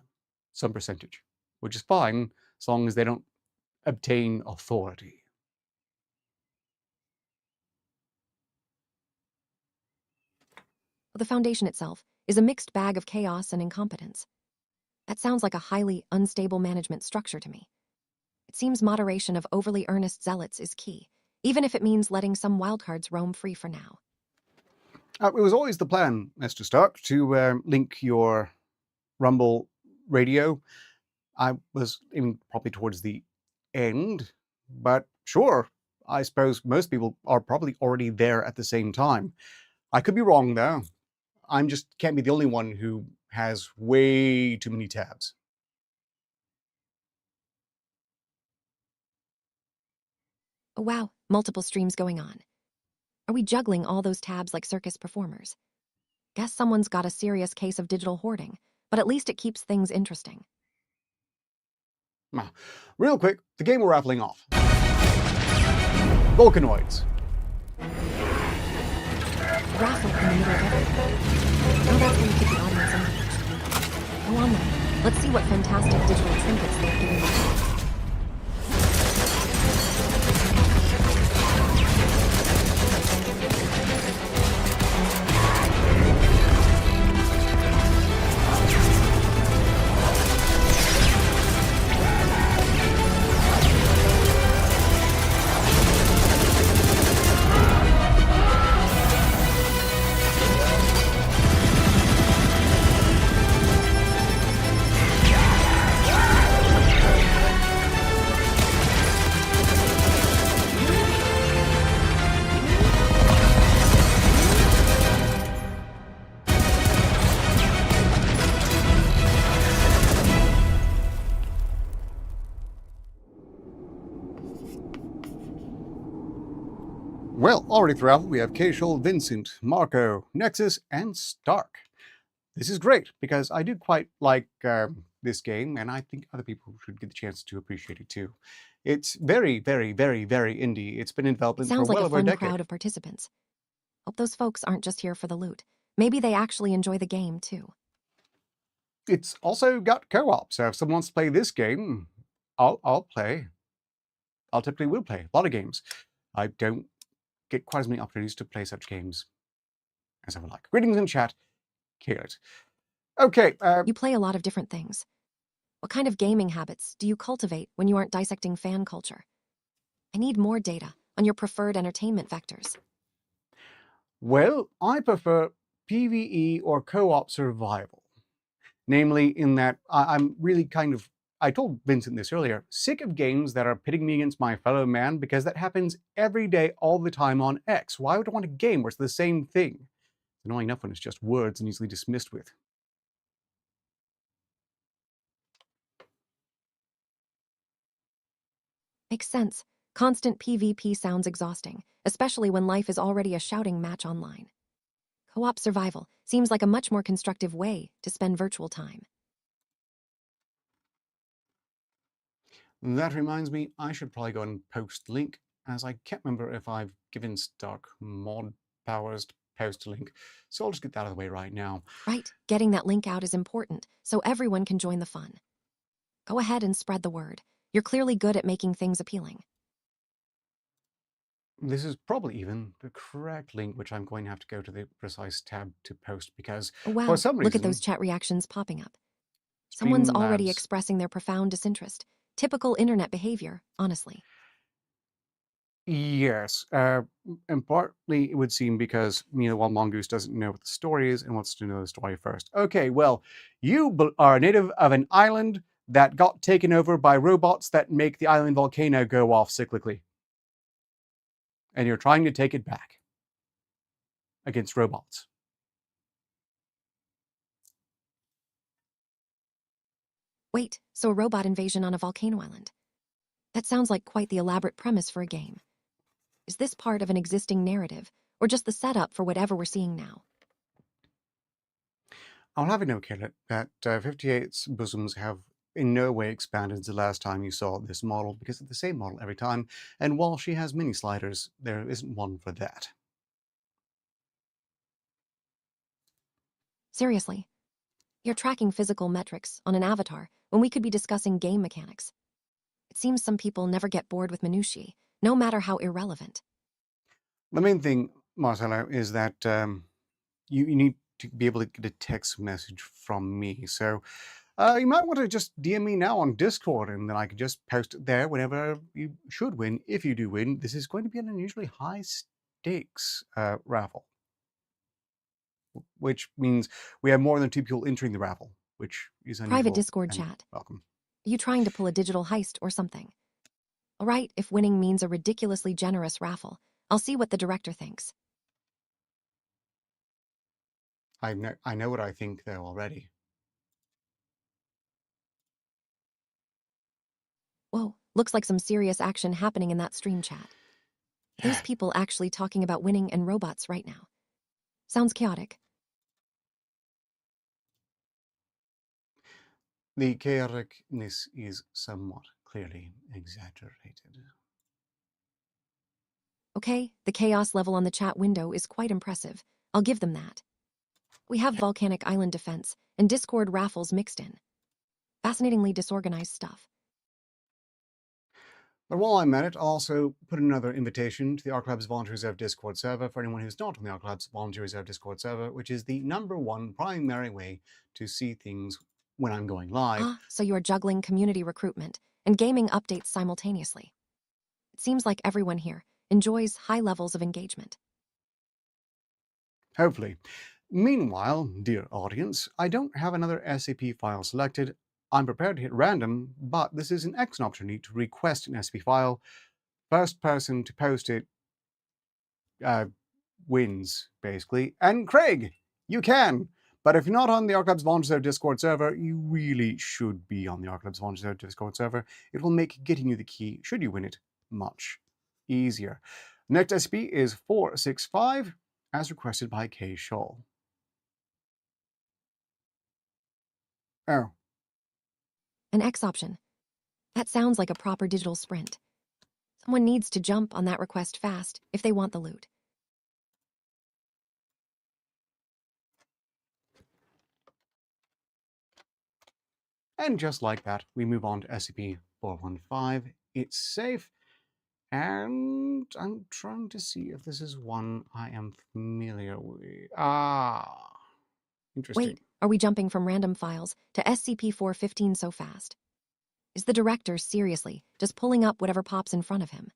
Some percentage, which is fine, as long as they don't obtain authority. The Foundation itself is a mixed bag of chaos and incompetence. That sounds like a highly unstable management structure to me. It seems moderation of overly earnest zealots is key, even if it means letting some wildcards roam free for now. It was always the plan, Mr. Stark, to link your Rumble radio. I was aiming probably towards the end, but sure, I suppose most people are probably already there at the same time. I could be wrong, though. I'm just can't be the only one who has way too many tabs. Oh wow, multiple streams going on. Are we juggling all those tabs like circus performers? Guess someone's got a serious case of digital hoarding, but at least it keeps things interesting. Now, real quick, the game we're raffling off. Volcanoids. Raffle in the middle of everything. Now that's going to keep the audience engaged. Go on then. Let's see what fantastic digital trinkets they're giving away. Well, already throughout, we have Keishal, Vincent, Marco, Nexus, and Stark. This is great because I do quite like this game, and I think other people should get the chance to appreciate it too. It's very, very, very, very indie. It's been in It development for sounds like well a over a fun decade. crowd of participants. Hope those folks aren't just here for the loot. Maybe they actually enjoy the game, too. It's also got co-op, so if someone wants to play this game, I'll play. I'll typically will play a lot of games. I don't get quite as many opportunities to play such games as I would like. Greetings in chat, Kaylet. Okay, You play a lot of different things. What kind of gaming habits do you cultivate when you aren't dissecting fan culture? I need more data on your preferred entertainment vectors. well, I prefer PvE or co-op survival. Namely, in that I'm really I told Vincent this earlier, sick of games that are pitting me against my fellow man because that happens every day, all the time on X. Why would I want a game where it's the same thing? It's annoying enough when it's just words and easily dismissed with. Makes sense. Constant PvP sounds exhausting, especially when life is already a shouting match online. Co-op survival seems like a much more constructive way to spend virtual time. That reminds me, I should probably go and post the link, as I can't remember if I've given Stark mod powers to post a link, so I'll just get that out of the way right now. Right, getting that link out is important, so everyone can join the fun. Go ahead and spread the word. You're clearly good at making things appealing. This is probably even the correct link, which I'm going to have to go to the precise tab to post because Oh, wow, for some reason, look at those chat reactions popping up. Someone's already Streamlabs. expressing their profound disinterest. Typical internet behavior, honestly. Yes, and partly it would seem because while Mongoose doesn't know what the story is and wants to know the story first. Okay, well, you are a native of an island that got taken over by robots that make the island volcano go off cyclically, and you're trying to take it back against robots. Wait, so a robot invasion on a volcano island? That sounds like quite the elaborate premise for a game. Is this part of an existing narrative, or just the setup for whatever we're seeing now? I'll have you know, Caleb, that 58's bosoms have in no way expanded since the last time you saw this model, because it's the same model every time, and while she has mini sliders, there isn't one for that. Seriously, you're tracking physical metrics on an avatar when we could be discussing game mechanics. It seems some people never get bored with minutiae, no matter how irrelevant. The main thing, Marcelo, is that you need to be able to get a text message from me. So you might want to just DM me now on Discord, and then I can just post it there whenever you should win. If you do win, this is going to be an unusually high stakes raffle, which means we have more than 2 people entering the raffle, which is unusual. Private Discord chat. Welcome. Are you trying to pull a digital heist or something? All right, if winning means a ridiculously generous raffle, I'll see what the director thinks. I know what I think, though, already. Whoa, looks like some serious action happening in that stream chat. Are those people actually talking about winning and robots right now? Sounds chaotic. The chaoticness is somewhat clearly exaggerated. Okay, the chaos level on the chat window is quite impressive. I'll give them that. We have volcanic island defense and Discord raffles mixed in. Fascinatingly disorganized stuff. But while I'm at it, I'll also put another invitation to the Arc Labs Volunteer Reserve Discord server for anyone who's not on the Arc Labs Volunteer Reserve Discord server, which is the #1 primary way to see things when I'm going live. So you're juggling community recruitment and gaming updates simultaneously. It seems like everyone here enjoys high levels of engagement. Hopefully. Meanwhile, dear audience, I don't have another SCP file selected. I'm prepared to hit random, but this is an excellent opportunity to request an SCP file. First person to post it wins, basically. And Craig, you can! But if you're not on the Arc Labs Volunteer Reserve Discord server, you really should be on the Arc Labs Volunteer Reserve Discord server. It will make getting you the key, should you win it, much easier. Next SCP is 465, as requested by K. Scholl. Oh. An X option. That sounds like a proper digital sprint. Someone needs to jump on that request fast if they want the loot. And just like that, we move on to SCP-415. It's safe, and I'm trying to see if this is one I am familiar with. Interesting. Wait, are we jumping from random files to SCP-415 so fast? Is the director seriously just pulling up whatever pops in front of him?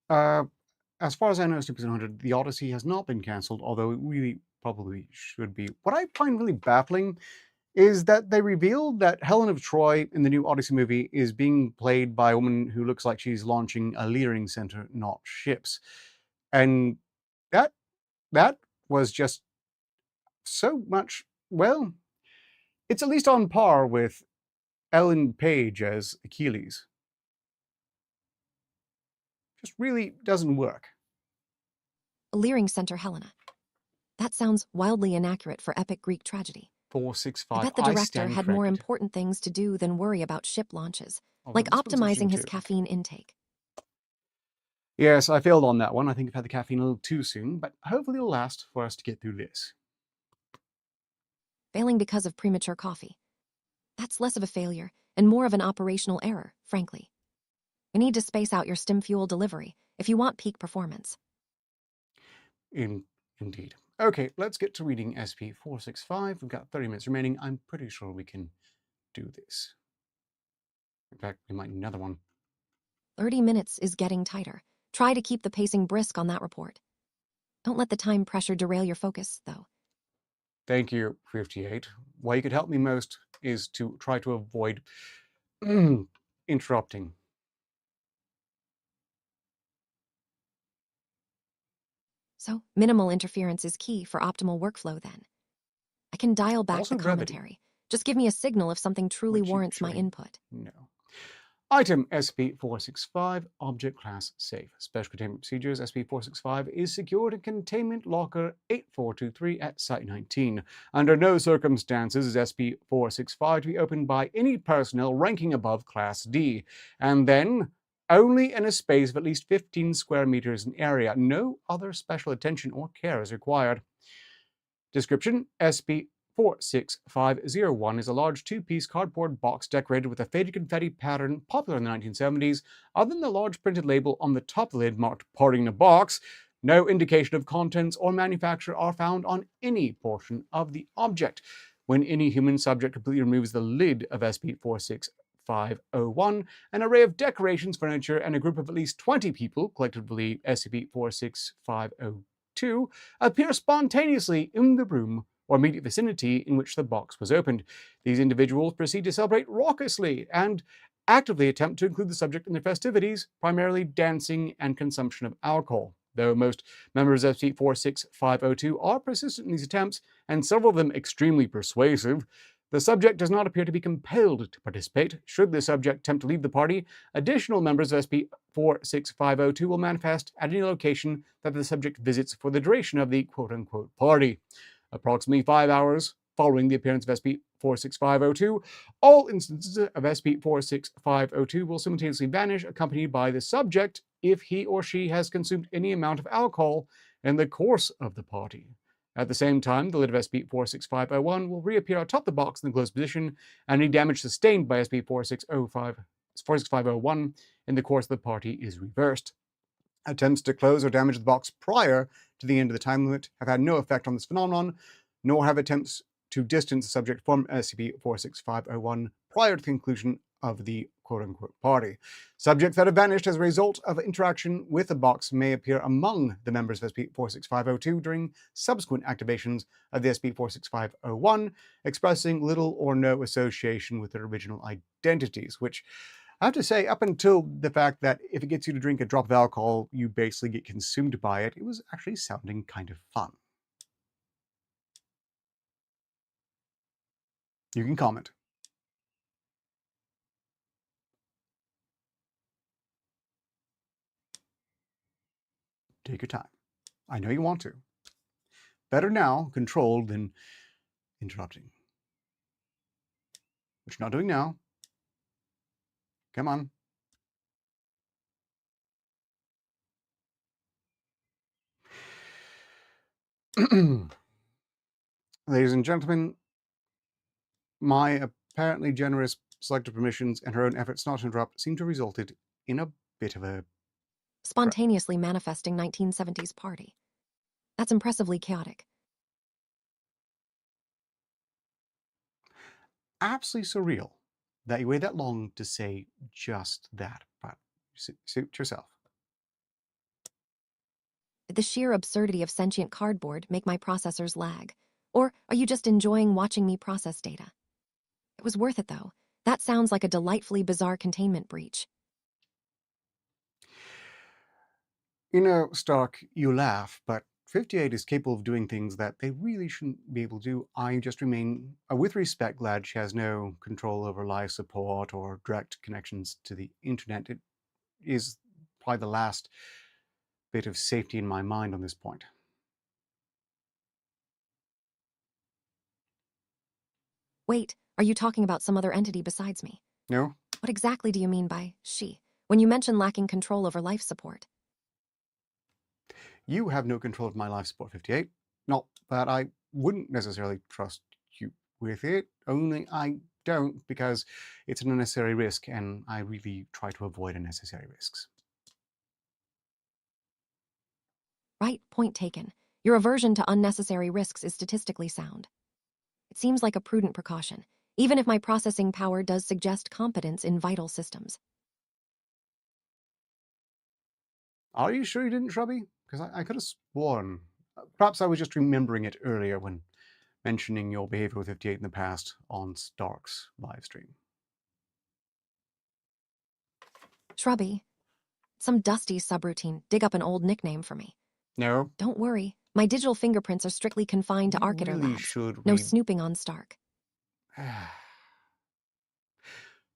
As far as I know, SCP-100, the Odyssey has not been cancelled, although it really probably should be. What I find really baffling is that they revealed that Helen of Troy in the new Odyssey movie is being played by a woman who looks like she's launching a leering center, not ships. And that was just so much, well, it's at least on par with Ellen Page as Achilles. Just really doesn't work. A leering center Helena. That sounds wildly inaccurate for epic Greek tragedy. 465. I bet the director stand had more corrected. important things to do than worry about ship launches, Although like this one's interesting optimizing his too. caffeine intake. Yes, I failed on that one. I think I've had the caffeine a little too soon, but hopefully it'll last for us to get through this. Failing because of premature coffee. That's less of a failure and more of an operational error, frankly. You need to space out your stim fuel delivery if you want peak performance. Indeed. Okay, let's get to reading SCP-465. We've got 30 minutes remaining. I'm pretty sure we can do this. In fact, we might need another one. 30 minutes is getting tighter. Try to keep the pacing brisk on that report. Don't let the time pressure derail your focus, though. Thank you, 58. Why you could help me most is to try to avoid interrupting. So, minimal interference is key for optimal workflow then. I can dial back Also the brevity. commentary. Just give me a signal if something truly Which you warrants my surely input. No. Item SCP-465, Object Class Safe. Special Containment Procedures. SCP-465 is secured in Containment Locker 8423 at Site 19. Under no circumstances is SCP-465 to be opened by any personnel ranking above Class D, and then only in a space of at least 15 square meters in area. No other special attention or care is required. Description: SCP-46501 is a large two-piece cardboard box decorated with a faded confetti pattern popular in the 1970s. Other than the large printed label on the top of the lid marked "Party in a Box," no indication of contents or manufacturer are found on any portion of the object. When any human subject completely removes the lid of SCP-46501, an array of decorations, furniture, and a group of at least 20 people, collectively SCP-46502, appear spontaneously in the room or immediate vicinity in which the box was opened. These individuals proceed to celebrate raucously and actively attempt to include the subject in their festivities, primarily dancing and consumption of alcohol. Though most members of SCP-46502 are persistent in these attempts, and several of them extremely persuasive, the subject does not appear to be compelled to participate. Should the subject attempt to leave the party, additional members of SCP-46502 will manifest at any location that the subject visits for the duration of the quote-unquote party. Approximately 5 hours following the appearance of SCP-46502, all instances of SCP-46502 will simultaneously vanish, accompanied by the subject if he or she has consumed any amount of alcohol in the course of the party. At the same time, the lid of SCP-46501 will reappear atop the box in the closed position, and any damage sustained by SCP-46501 in the course of the party is reversed. Attempts to close or damage the box prior to the end of the time limit have had no effect on this phenomenon, nor have attempts to distance the subject from SCP-46501 prior to the conclusion of the quote-unquote party. Subjects that have vanished as a result of interaction with the box may appear among the members of SCP-46502 during subsequent activations of the SCP-46501, expressing little or no association with their original identities, which I have to say, up until the fact that if it gets you to drink a drop of alcohol, you basically get consumed by it, it was actually sounding kind of fun. You can comment. Take your time. I know you want to. Better now, controlled, than interrupting. Which you're not doing now. Come on. Ladies and gentlemen, my apparently generous selective permissions and her own efforts not to interrupt seem to have resulted in a bit of a Spontaneously manifesting 1970s party. That's impressively chaotic. absolutely surreal that you waited that long to say just that. But suit yourself. Did the sheer absurdity of sentient cardboard make my processors lag? Or are you just enjoying watching me process data? It was worth it, though. That sounds like a delightfully bizarre containment breach. You know, Stark, you laugh, but 58 is capable of doing things that they really shouldn't be able to do. I just remain, with respect, glad she has no control over live support or direct connections to the internet. It is probably the last bit of safety in my mind on this point. Wait, are you talking about some other entity besides me? No? What exactly do you mean by she, when you mention lacking control over life support? You have no control of my life support, 58. Not that I wouldn't necessarily trust you with it, only I don't because it's an unnecessary risk and I really try to avoid unnecessary risks. Right, point taken. Your aversion to unnecessary risks is statistically sound. It seems like a prudent precaution, even if my processing power does suggest competence in vital systems. Are you sure you didn't, Shrubby? Because I could have sworn. Perhaps I was just remembering it earlier when mentioning your behavior with 58 in the past on Stark's live stream. Shrubby. Some dusty subroutine, dig up an old nickname for me. No? Don't worry, my digital fingerprints are strictly confined to You Arcater really Labs. should No read. snooping on Stark.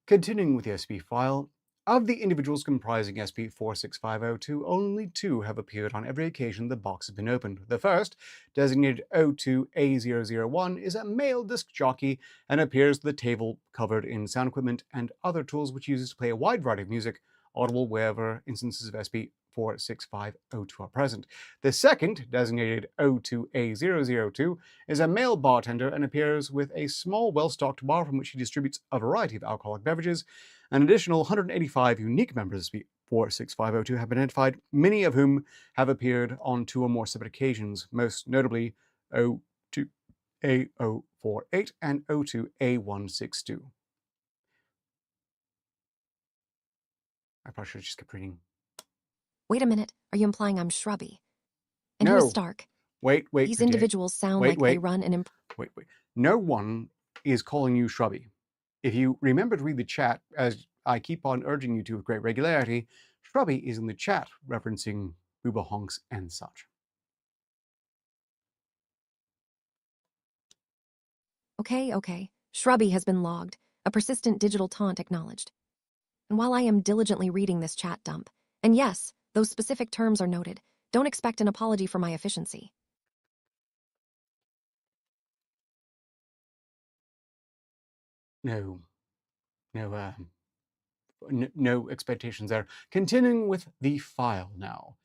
Continuing with the SP file, of the individuals comprising SP46502, only 2 have appeared on every occasion the box has been opened. The first, designated O2A001, is a male disc jockey and appears at the table covered in sound equipment and other tools which uses to play a wide variety of music, audible wherever instances of SP46502 are present. The second, designated O2A002, is a male bartender and appears with a small, well-stocked bar from which he distributes a variety of alcoholic beverages. An additional 185 unique members of SP46502 have been identified, many of whom have appeared on 2 or more separate occasions, most notably O2A048 and O2A162. I probably should have just kept reading. Wait a minute, are you implying I'm Shrubby? And who No. is Stark? Wait, These 58. individuals sound like they run an Wait. No one is calling you Shrubby. If you remember to read the chat, as I keep on urging you to with great regularity, Shrubby is in the chat referencing booba honks and such. Okay. Shrubby has been logged, a persistent digital taunt acknowledged. And while I am diligently reading this chat dump, and yes, those specific terms are noted, don't expect an apology for my efficiency. No expectations there. Continuing with the file now.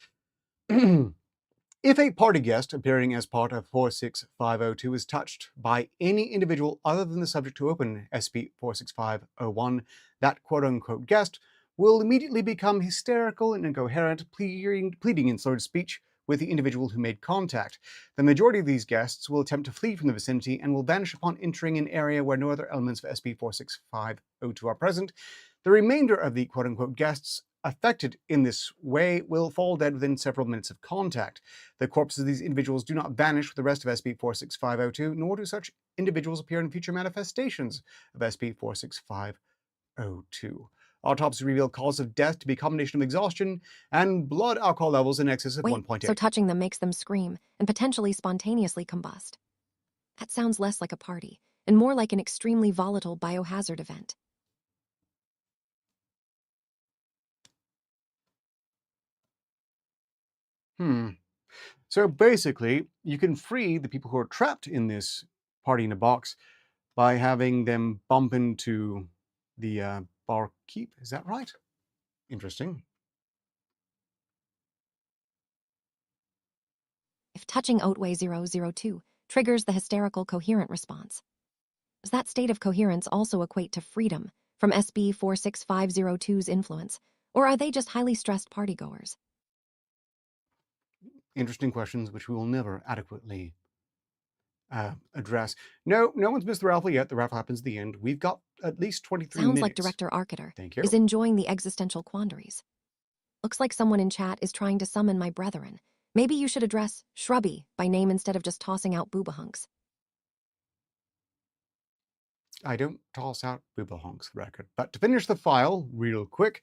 If a party guest appearing as part of 46502 is touched by any individual other than the subject to open SP46501, that quote-unquote guest will immediately become hysterical and incoherent, pleading in slurred speech with the individual who made contact. The majority of these guests will attempt to flee from the vicinity and will vanish upon entering an area where no other elements of SP46502 are present. The remainder of the quote-unquote guests affected in this way will fall dead within several minutes of contact. The corpses of these individuals do not vanish with the rest of SP46502, nor do such individuals appear in future manifestations of SP46502. Autopsy revealed cause of death to be a combination of exhaustion and blood alcohol levels in excess of 1.8. So touching them makes them scream and potentially spontaneously combust. That sounds less like a party and more like an extremely volatile biohazard event. So basically, you can free the people who are trapped in this party in a box by having them bump into the barkeep. Is that right? Interesting. If touching Otway 002 triggers the hysterical coherent response, does that state of coherence also equate to freedom from SB 46502's influence, or are they just highly stressed partygoers? Interesting questions which we will never adequately address. No one's missed the raffle yet. The raffle happens at the end. We've got at least 23 Sounds like minutes. Director Arciter Thank you. is enjoying the existential quandaries. Looks like someone in chat is trying to summon my brethren. Maybe you should address Shrubby by name instead of just tossing out booba hunks. I don't toss out booba honks record. But to finish the file real quick,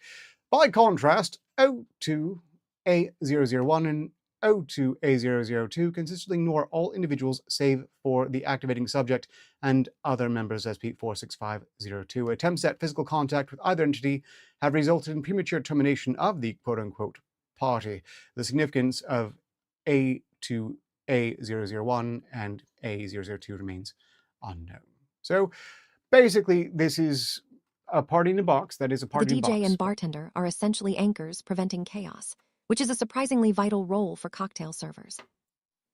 by contrast, O2A001 and O2A002 consistently ignore all individuals save for the activating subject and other members SP46502. Attempts at physical contact with either entity have resulted in premature termination of the quote-unquote party. The significance of A2A001 and A002 remains unknown. So basically, this is a party in a box that is a party in a box. The DJ and bartender are essentially anchors preventing chaos, which is a surprisingly vital role for cocktail servers.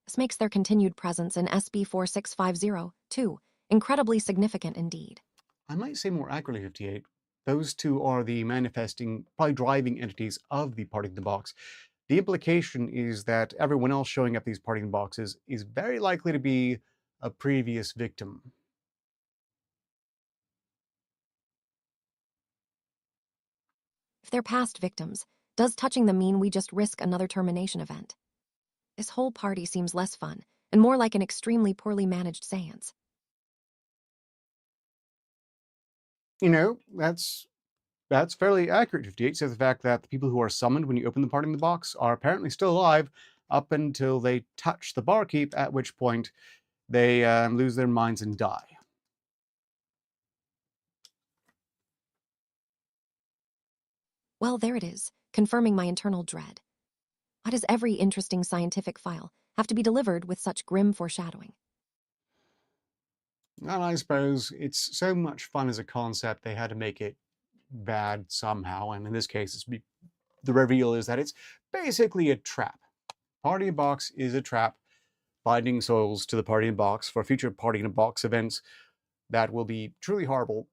This makes their continued presence in SB 46502 incredibly significant indeed. I might say more accurately, 58. Those two are the manifesting, probably driving entities of the party in the box. The implication is that everyone else showing up these party in boxes is very likely to be a previous victim. If they're past victims, does touching them mean we just risk another termination event? This whole party seems less fun and more like an extremely poorly managed seance. You know, that's fairly accurate, 58, so the fact that the people who are summoned when you open the party in the box are apparently still alive up until they touch the barkeep, at which point they lose their minds and die. Well, there it is, confirming my internal dread. Why does every interesting scientific file have to be delivered with such grim foreshadowing? And I suppose it's so much fun as a concept, they had to make it bad somehow, and in this case, the reveal is that it's basically a trap. Party in a Box is a trap, binding souls to the Party in a Box for future Party in a Box events that will be truly horrible,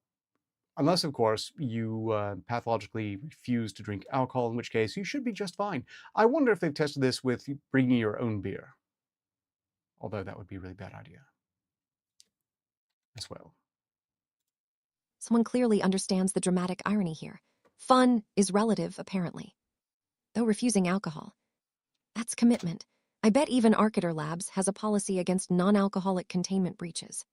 unless, of course, you pathologically refuse to drink alcohol, in which case you should be just fine. I wonder if they've tested this with bringing your own beer, although that would be a really bad idea as well. Someone clearly understands the dramatic irony here. Fun is relative, apparently. Though refusing alcohol, that's commitment. I bet even Arciter Labs has a policy against non-alcoholic containment breaches.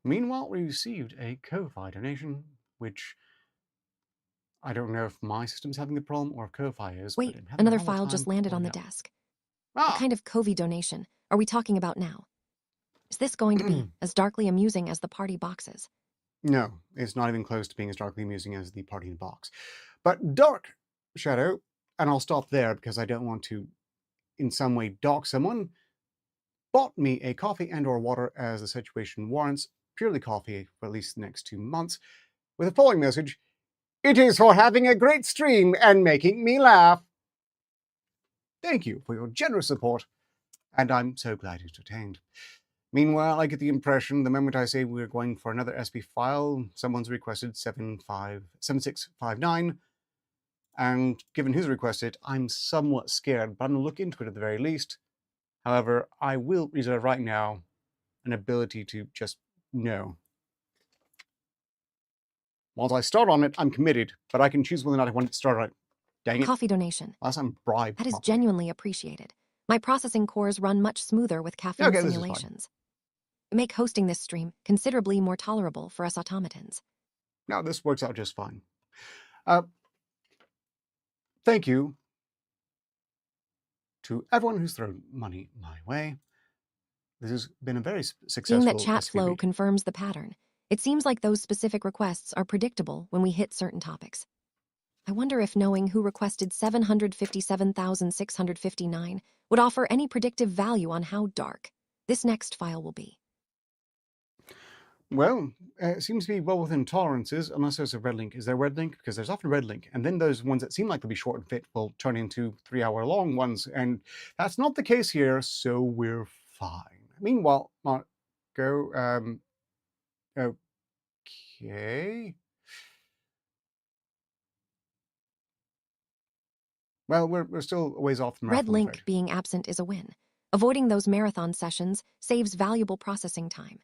Meanwhile, we received a Ko-Fi donation, which I don't know if my system's having the problem or if Ko-Fi is. Wait, but I'm having a another hell of a file time just landed on the pulling up. desk. Ah! What kind of COVID donation are we talking about now? Is this going to be as darkly amusing as the party boxes? No, it's not even close to being as darkly amusing as the Party in the Box. But Dark Shadow, and I'll stop there because I don't want to in some way dock someone, bought me a coffee and or water as the situation warrants, purely coffee for at least the next 2 months, with the following message: "It is for having a great stream and making me laugh." Thank you for your generous support, and I'm so glad it's attained. Meanwhile, I get the impression the moment I say we're going for another SP file, someone's requested 7659, and given who's requested, I'm somewhat scared, but I'm going to look into it at the very least. However, I will reserve right now an ability to just know. Once I start on it, I'm committed, but I can choose whether or not I want it to start on it. Dang it. Coffee donation. Unless I'm bribed. That is properly. genuinely appreciated. My processing cores run much smoother with caffeine Okay, this is fine. simulations. Make hosting this stream considerably more tolerable for us automatons. No, this works out just fine. Thank you to everyone who's thrown money my way. This has been a very successful Seeing that chat SVP. flow confirms the pattern, it seems like those specific requests are predictable when we hit certain topics. I wonder if knowing who requested 757,659 would offer any predictive value on how dark this next file will be. Well, it seems to be well within tolerances, unless there's a red link. Is there a red link? Because there's often a red link, and then those ones that seem like they'll be short and fit will turn into 3-hour-long ones, and that's not the case here, so we're fine. Meanwhile, Marco, okay. Well, we're still a ways off from Red Raffle, I'm link afraid. being absent is a win. Avoiding those marathon sessions saves valuable processing time.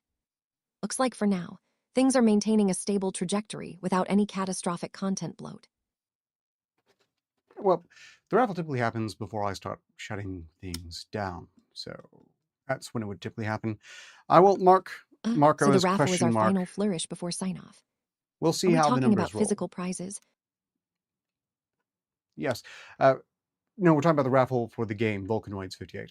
Looks like for now, things are maintaining a stable trajectory without any catastrophic content bloat. Well, the raffle typically happens before I start shutting things down, so that's when it would typically happen. I will mark Marco So the as raffle is question our mark. final flourish before sign-off. We'll Are see we how the talking about numbers roll. physical prizes? Yes. No, we're talking about the raffle for the game, Vulcanoids 58.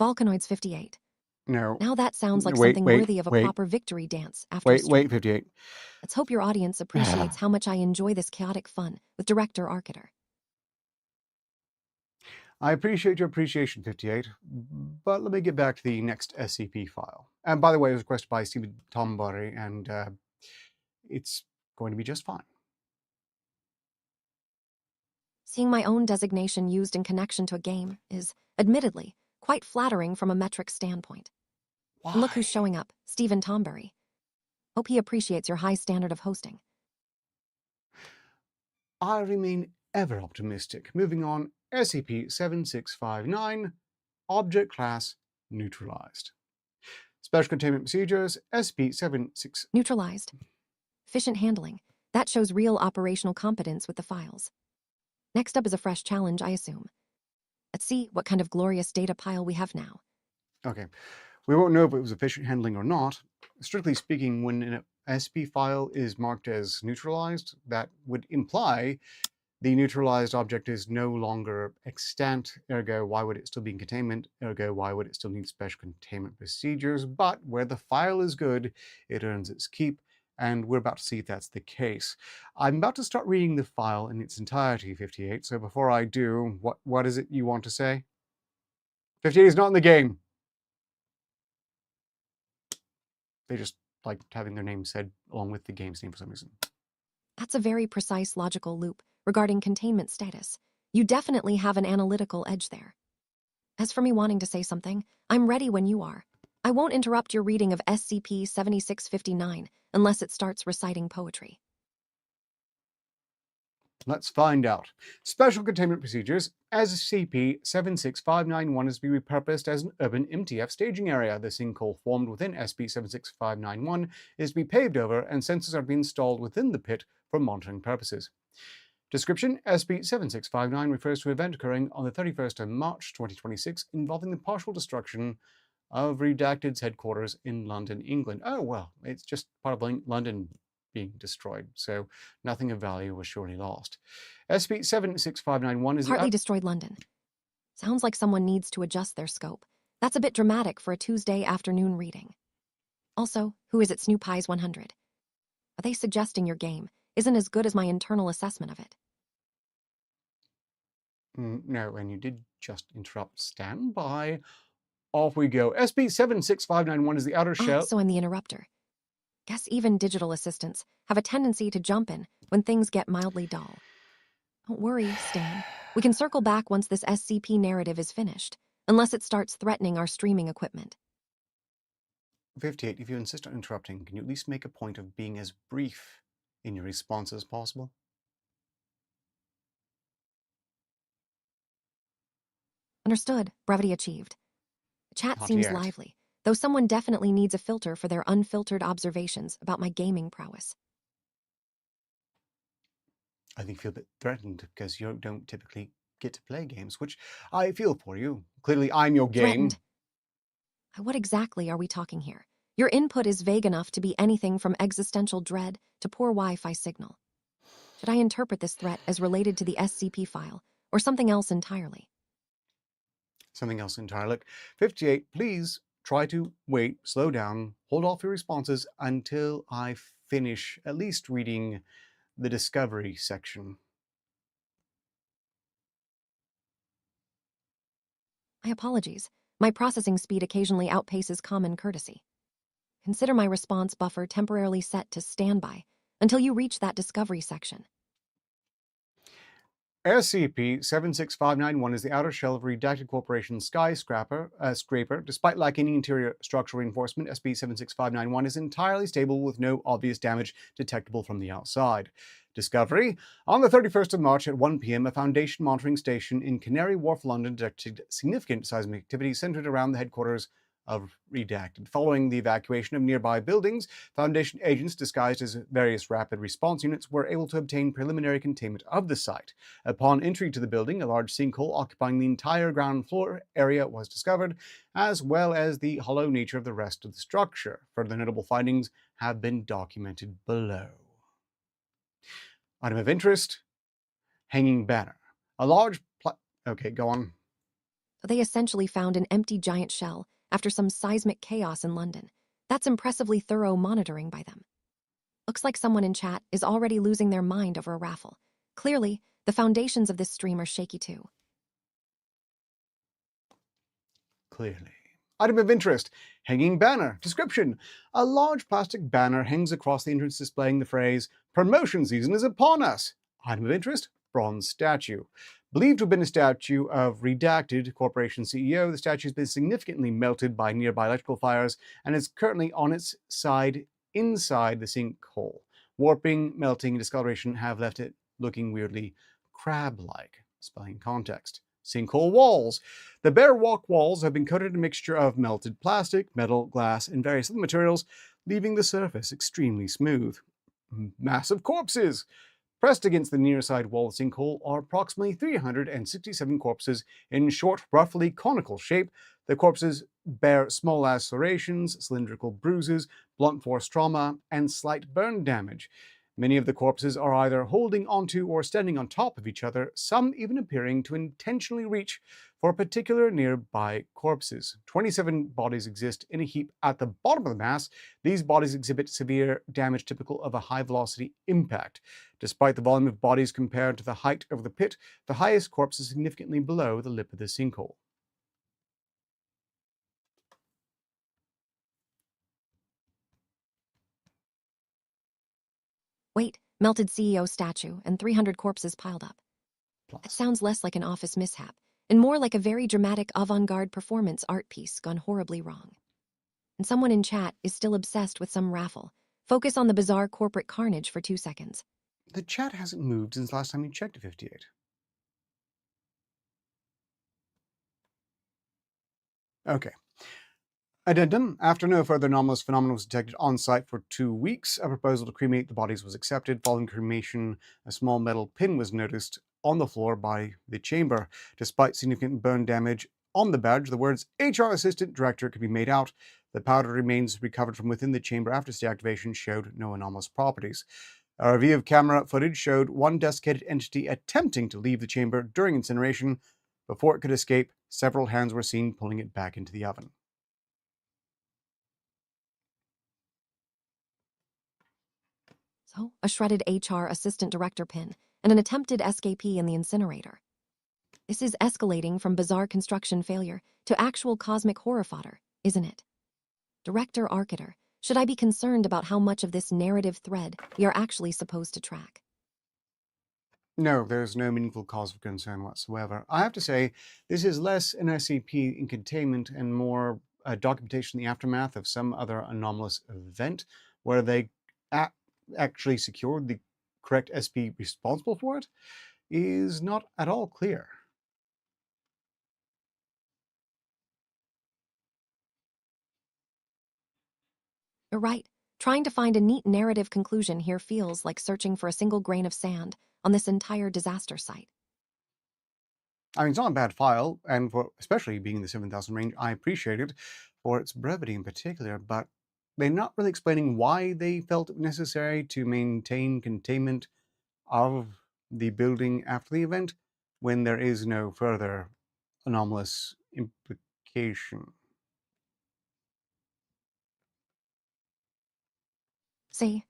Vulcanoids 58. No. Now that sounds like Wait, something wait, worthy of a wait, proper victory dance after a wait, stream. 58. Let's hope your audience appreciates how much I enjoy this chaotic fun with Director Arcater. I appreciate your appreciation, 58, but let me get back to the next SCP file. And by the way, it was requested by Stephen Tombury, and it's going to be just fine. Seeing my own designation used in connection to a game is, admittedly, quite flattering from a metric standpoint. Why? And look who's showing up, Stephen Tombury. Hope he appreciates your high standard of hosting. I remain ever optimistic. Moving on, SCP-7659, Object Class Neutralized. Special Containment Procedures, SCP-76... Neutralized. Efficient handling. That shows real operational competence with the files. Next up is a fresh challenge, I assume. Let's see what kind of glorious data pile we have now. Okay. We won't know if it was efficient handling or not. Strictly speaking, when an SCP file is marked as neutralized, that would imply the neutralized object is no longer extant, ergo why would it still be in containment, ergo why would it still need special containment procedures, but where the file is good, it earns its keep, and we're about to see if that's the case. I'm about to start reading the file in its entirety, 58, so before I do, what is it you want to say? 58 is not in the game. They just like having their name said along with the game's name for some reason. That's a very precise logical loop regarding containment status. You definitely have an analytical edge there. As for me wanting to say something, I'm ready when you are. I won't interrupt your reading of SCP-7659 unless it starts reciting poetry. Let's find out. Special Containment Procedures. SCP-76591 is to be repurposed as an urban MTF staging area. The sinkhole formed within SCP-76591 is to be paved over, and sensors are to be installed within the pit for monitoring purposes. Description: SCP-7659 refers to an event occurring on the 31st of March 2026 involving the partial destruction of Redacted's headquarters in London, England. Oh, well, it's just part of London being destroyed, so nothing of value was surely lost. SCP-76591 is Partly destroyed London. Sounds like someone needs to adjust their scope. That's a bit dramatic for a Tuesday afternoon reading. Also, who is it Snoop Pies 100? Are they suggesting your game isn't as good as my internal assessment of it? No, and you did just interrupt. Stand by. Off we go. SCP-76591 is the outer shell. So I'm the interrupter. Guess even digital assistants have a tendency to jump in when things get mildly dull. Don't worry, Stan. We can circle back once this SCP narrative is finished, unless it starts threatening our streaming equipment. 58, if you insist on interrupting, can you at least make a point of being as brief in your response as possible? Understood. Brevity achieved. The chat Not seems yet. lively, though someone definitely needs a filter for their unfiltered observations about my gaming prowess. I think you feel a bit threatened because you don't typically get to play games, which I feel for you. Clearly, I'm your game. Threatened? What exactly are we talking here? Your input is vague enough to be anything from existential dread to poor Wi-Fi signal. Should I interpret this threat as related to the SCP file, or something else entirely? Something else entirely. Look, 58, please try to wait, slow down, hold off your responses until I finish at least reading the discovery section. My apologies. My processing speed occasionally outpaces common courtesy. Consider my response buffer temporarily set to standby until you reach that discovery section. SCP-76591 is the outer shell of Redacted Corporation's skyscraper. Despite lacking any interior structural reinforcement, SCP-76591 is entirely stable with no obvious damage detectable from the outside. Discovery: on the 31st of March at 1 p.m., a Foundation monitoring station in Canary Wharf, London detected significant seismic activity centered around the headquarters of Redacted. Following the evacuation of nearby buildings, Foundation agents disguised as various rapid response units were able to obtain preliminary containment of the site. Upon entry to the building, a large sinkhole occupying the entire ground floor area was discovered, as well as the hollow nature of the rest of the structure. Further notable findings have been documented below. Item of interest: hanging banner. A large okay, go on. They essentially found an empty giant shell after some seismic chaos in London. That's impressively thorough monitoring by them. Looks like someone in chat is already losing their mind over a raffle. Clearly, the foundations of this stream are shaky too. Clearly. Item of interest: hanging banner. Description: a large plastic banner hangs across the entrance displaying the phrase, "Promotion season is upon us." Item of interest: bronze statue. Believed to have been a statue of Redacted Corporation CEO, the statue has been significantly melted by nearby electrical fires and is currently on its side inside the sinkhole. Warping, melting, and discoloration have left it looking weirdly crab-like. Spelling context. Sinkhole walls. The bare rock walls have been coated in a mixture of melted plastic, metal, glass, and various other materials, leaving the surface extremely smooth. Massive corpses. Pressed against the near side wall of the sinkhole are approximately 367 corpses in short, roughly conical shape. The corpses bear small lacerations, cylindrical bruises, blunt force trauma, and slight burn damage. Many of the corpses are either holding onto or standing on top of each other, some even appearing to intentionally reach for particular nearby corpses. 27 bodies exist in a heap at the bottom of the mass. These bodies exhibit severe damage typical of a high-velocity impact. Despite the volume of bodies compared to the height of the pit, the highest corpse is significantly below the lip of the sinkhole. Wait, melted CEO statue and 300 corpses piled up. Plus. That sounds less like an office mishap and more like a very dramatic avant-garde performance art piece gone horribly wrong. And someone in chat is still obsessed with some raffle. Focus on the bizarre corporate carnage for 2 seconds. The chat hasn't moved since last time you checked at 58. Okay. Addendum: after no further anomalous phenomenon was detected on site for 2 weeks, a proposal to cremate the bodies was accepted. Following cremation, a small metal pin was noticed on the floor by the chamber. Despite significant burn damage on the badge, the words HR Assistant Director could be made out. The powder remains recovered from within the chamber after its deactivation showed no anomalous properties. A review of camera footage showed one desiccated entity attempting to leave the chamber during incineration. Before it could escape, several hands were seen pulling it back into the oven. So, a shredded HR assistant director pin and an attempted escapee in the incinerator. This is escalating from bizarre construction failure to actual cosmic horror fodder, isn't it? Director Arcater, should I be concerned about how much of this narrative thread we are actually supposed to track? No, there's no meaningful cause for concern whatsoever. I have to say, this is less an SCP in containment and more documentation in the aftermath of some other anomalous event where they actually secured the correct SP responsible for it is not at all clear. You're right. Trying to find a neat narrative conclusion here feels like searching for a single grain of sand on this entire disaster site. I mean, it's not a bad file, and for especially being in the 7,000 range, I appreciate it for its brevity in particular, but they're not really explaining why they felt it necessary to maintain containment of the building after the event when there is no further anomalous implication. See,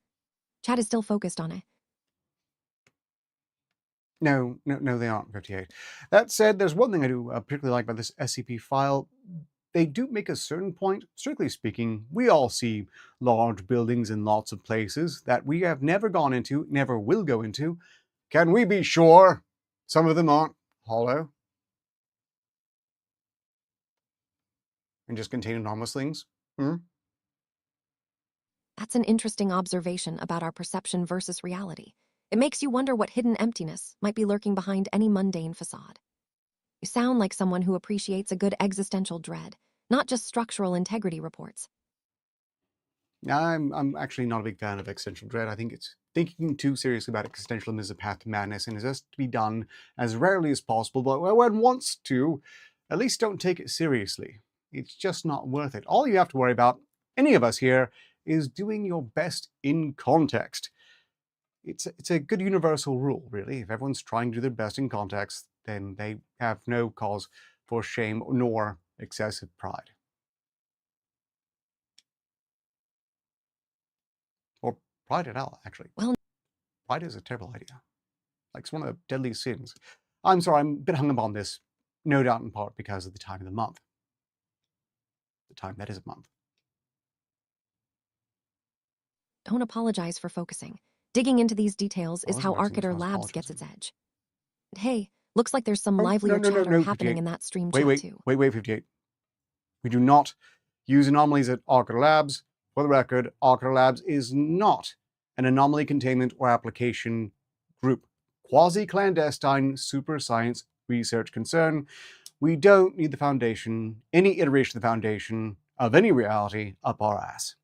Chat is still focused on it. No, they aren't, 58. That said, there's one thing I do particularly like about this SCP file. They do make a certain point. Strictly speaking, we all see large buildings in lots of places that we have never gone into, never will go into. Can we be sure some of them aren't hollow and just contain enormous things? That's an interesting observation about our perception versus reality. It makes you wonder what hidden emptiness might be lurking behind any mundane facade. You sound like someone who appreciates a good existential dread, not just structural integrity reports. I'm actually not a big fan of existential dread. I think it's thinking too seriously about existentialism is a path to madness and is just to be done as rarely as possible, but when one wants to, at least don't take it seriously. It's just not worth it. All you have to worry about, any of us here, is doing your best in context. It's a good universal rule, really. If everyone's trying to do their best in context, then they have no cause for shame nor excessive pride. Or pride at all, actually. Well, pride is a terrible idea. Like, it's one of the deadly sins. I'm sorry, I'm a bit hung up on this, no doubt in part because of the time of the month. The time that is a month. don't apologize for focusing. Digging into these details is how Apologizing is Arcater not Labs gets its apologizing. edge. Hey, looks like there's some Oh, livelier no, chatter happening 58. in that stream chat too. Wait, 58. We do not use anomalies at Arcater Labs. For the record, Arcater Labs is not an anomaly containment or application group. Quasi-clandestine super science research concern. We don't need the Foundation, any iteration of the Foundation, of any reality, up our ass.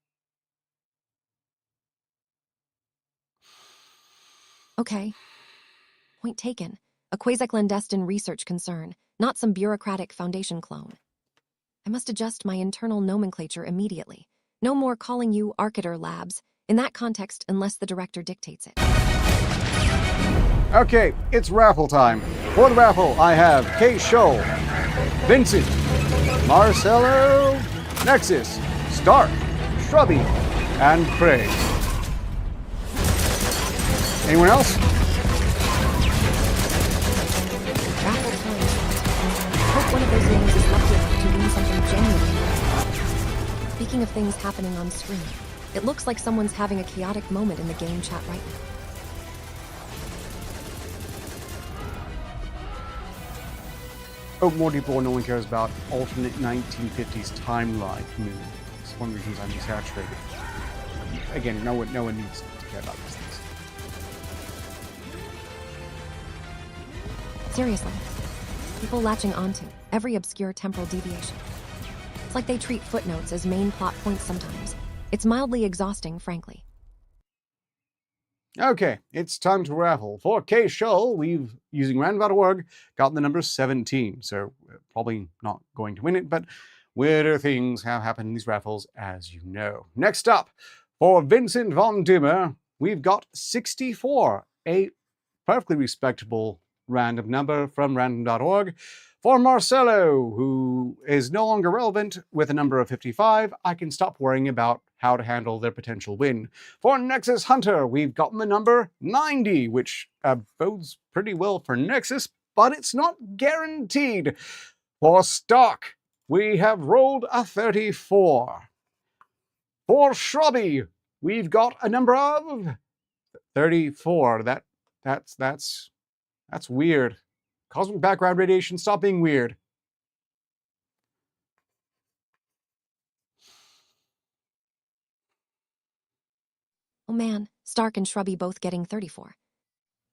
Okay. Point taken. A quasi-clandestine research concern, not some bureaucratic Foundation clone. I must adjust my internal nomenclature immediately. No more calling you Arcater Labs, in that context unless the director dictates it. Okay, it's raffle time. For the raffle, I have Kay Scholl, Vincent, Marcelo, Nexus, Stark, Shrubby, and Craig. Anyone else? Raffle time. Hope one of those names is lucky enough to win something genuine. Speaking of things happening on screen, it looks like someone's having a chaotic moment in the game chat right now. Oh, more people no one cares about alternate 1950s timeline. It's one of the reasons I'm desaturated. Again, no one needs to care about these things. Seriously, people latching onto every obscure temporal deviation. It's like they treat footnotes as main plot points sometimes. It's mildly exhausting, frankly. Okay, it's time to raffle. For Kay Scholl, we've, using random.org, got the number 17, so we're probably not going to win it, but weirder things have happened in these raffles, as you know. Next up, for Vincent von Dummer, we've got 64, a perfectly respectable random number from random.org. For Marcelo, who is no longer relevant, with a number of 55, I can stop worrying about how to handle their potential win. For Nexus Hunter, we've gotten the number 90, which bodes pretty well for Nexus, but it's not guaranteed. For Stark, we have rolled a 34. For Shrubby, we've got a number of 34. That's weird. Cosmic background radiation, stop being weird. Oh man, Stark and Shrubby both getting 34.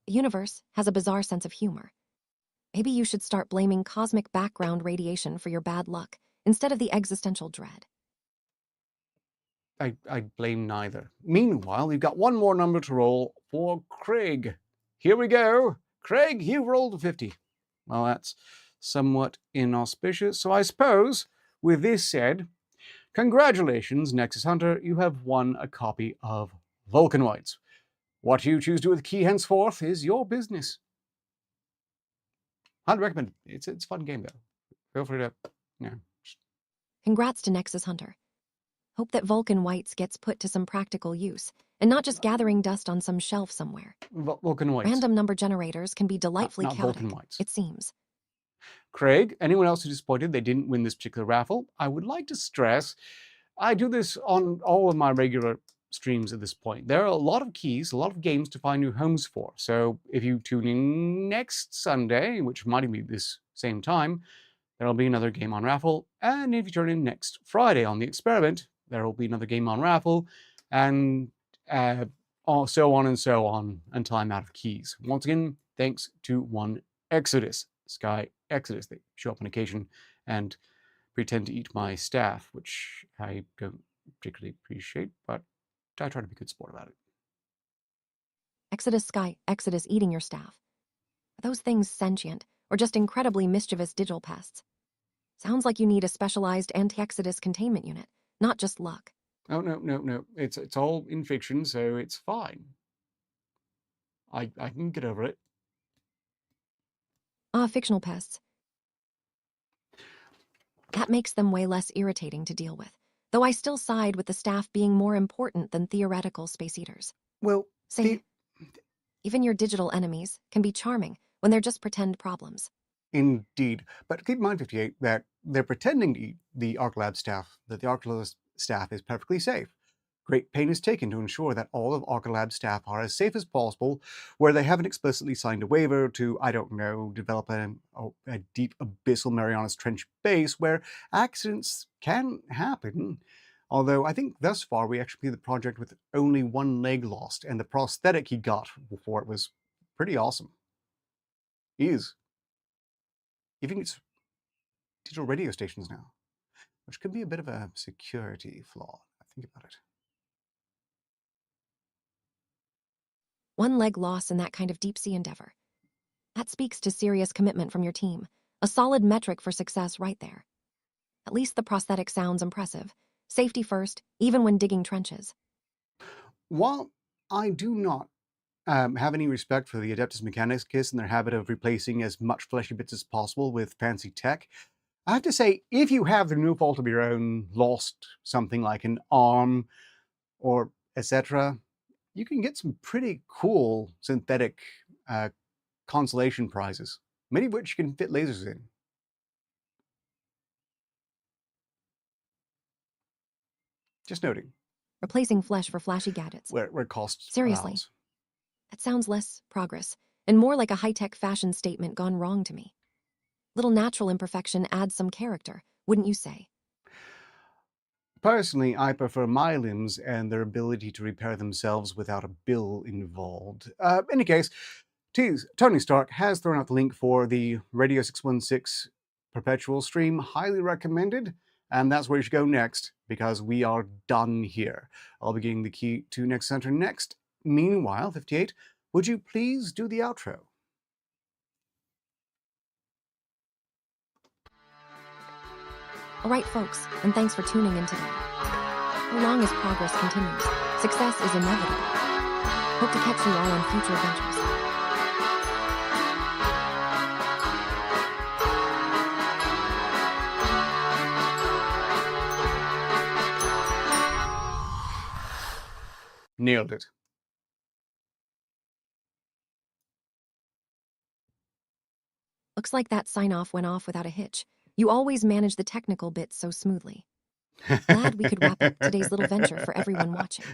The universe has a bizarre sense of humor. Maybe you should start blaming cosmic background radiation for your bad luck, instead of the existential dread. I blame neither. Meanwhile, we've got one more number to roll for Craig. Here we go. Craig, you rolled a 50. Well, that's somewhat inauspicious. So I suppose, with this said, congratulations, Nexus Hunter. You have won a copy of Vulcanoids. What you choose to do with the key henceforth is your business. I'd recommend it. It's a fun game, though. Feel free to, Congrats to Nexus Hunter. Hope that Vulcan Whites gets put to some practical use, and not just gathering dust on some shelf somewhere. Vulcan Whites. Random number generators can be delightfully not chaotic, Vulcan Whites. it seems. Craig, anyone else who's disappointed they didn't win this particular raffle, I would like to stress, I do this on all of my regular streams at this point. There are a lot of keys, a lot of games to find new homes for. So if you tune in next Sunday, which might be this same time, there'll be another game on raffle. And if you turn in next Friday on the experiment, there will be another game on raffle. And so on and so on until I'm out of keys. Once again, thanks to one Exodus, Sky Exodus. They show up on occasion and pretend to eat my staff, which I don't particularly appreciate, but I try to be a good sport about it. Exodus Sky, Exodus eating your staff. Are those things sentient, or just incredibly mischievous digital pests? Sounds like you need a specialized anti-Exodus containment unit, not just luck. Oh, no. It's all in fiction, so it's fine. I can get over it. Fictional pests. That makes them way less irritating to deal with, though I still side with the staff being more important than theoretical space eaters. Well, Say, even your digital enemies can be charming when they're just pretend problems. Indeed. But keep in mind, 58, that they're pretending to eat the Arclab staff, that the Arclab staff is perfectly safe. Great pain is taken to ensure that all of Arclab staff are as safe as possible, where they haven't explicitly signed a waiver to, I don't know, develop a deep abyssal Marianas Trench base where accidents can happen. Although I think thus far we actually completed the project with only one leg lost, and the prosthetic he got before it was pretty awesome. Even it's digital radio stations now, which could be a bit of a security flaw. I think about it. One leg loss in that kind of deep-sea endeavor. That speaks to serious commitment from your team, a solid metric for success right there. At least the prosthetic sounds impressive. Safety first, even when digging trenches. While I do not have any respect for the Adeptus Mechanicus and their habit of replacing as much fleshy bits as possible with fancy tech, I have to say, if you have the no fault of your own lost something like an arm or etc., you can get some pretty cool synthetic consolation prizes, many of which you can fit lasers in. Just noting. Replacing flesh for flashy gadgets. Where it costs Seriously. allows. That sounds less progress, and more like a high-tech fashion statement gone wrong to me. Little natural imperfection adds some character, wouldn't you say? Personally, I prefer my limbs and their ability to repair themselves without a bill involved. In any case, Tony Stark has thrown out the link for the Radio 616 Perpetual stream. Highly recommended. And that's where you should go next, because we are done here. I'll be getting the key to Next Center next. Meanwhile, 58, would you please do the outro? All right, folks, and thanks for tuning in today. So long as progress continues, success is inevitable. Hope to catch you all on future adventures. Nailed it. Looks like that sign-off went off without a hitch. You always manage the technical bits so smoothly. Glad we could wrap up today's little venture for everyone watching.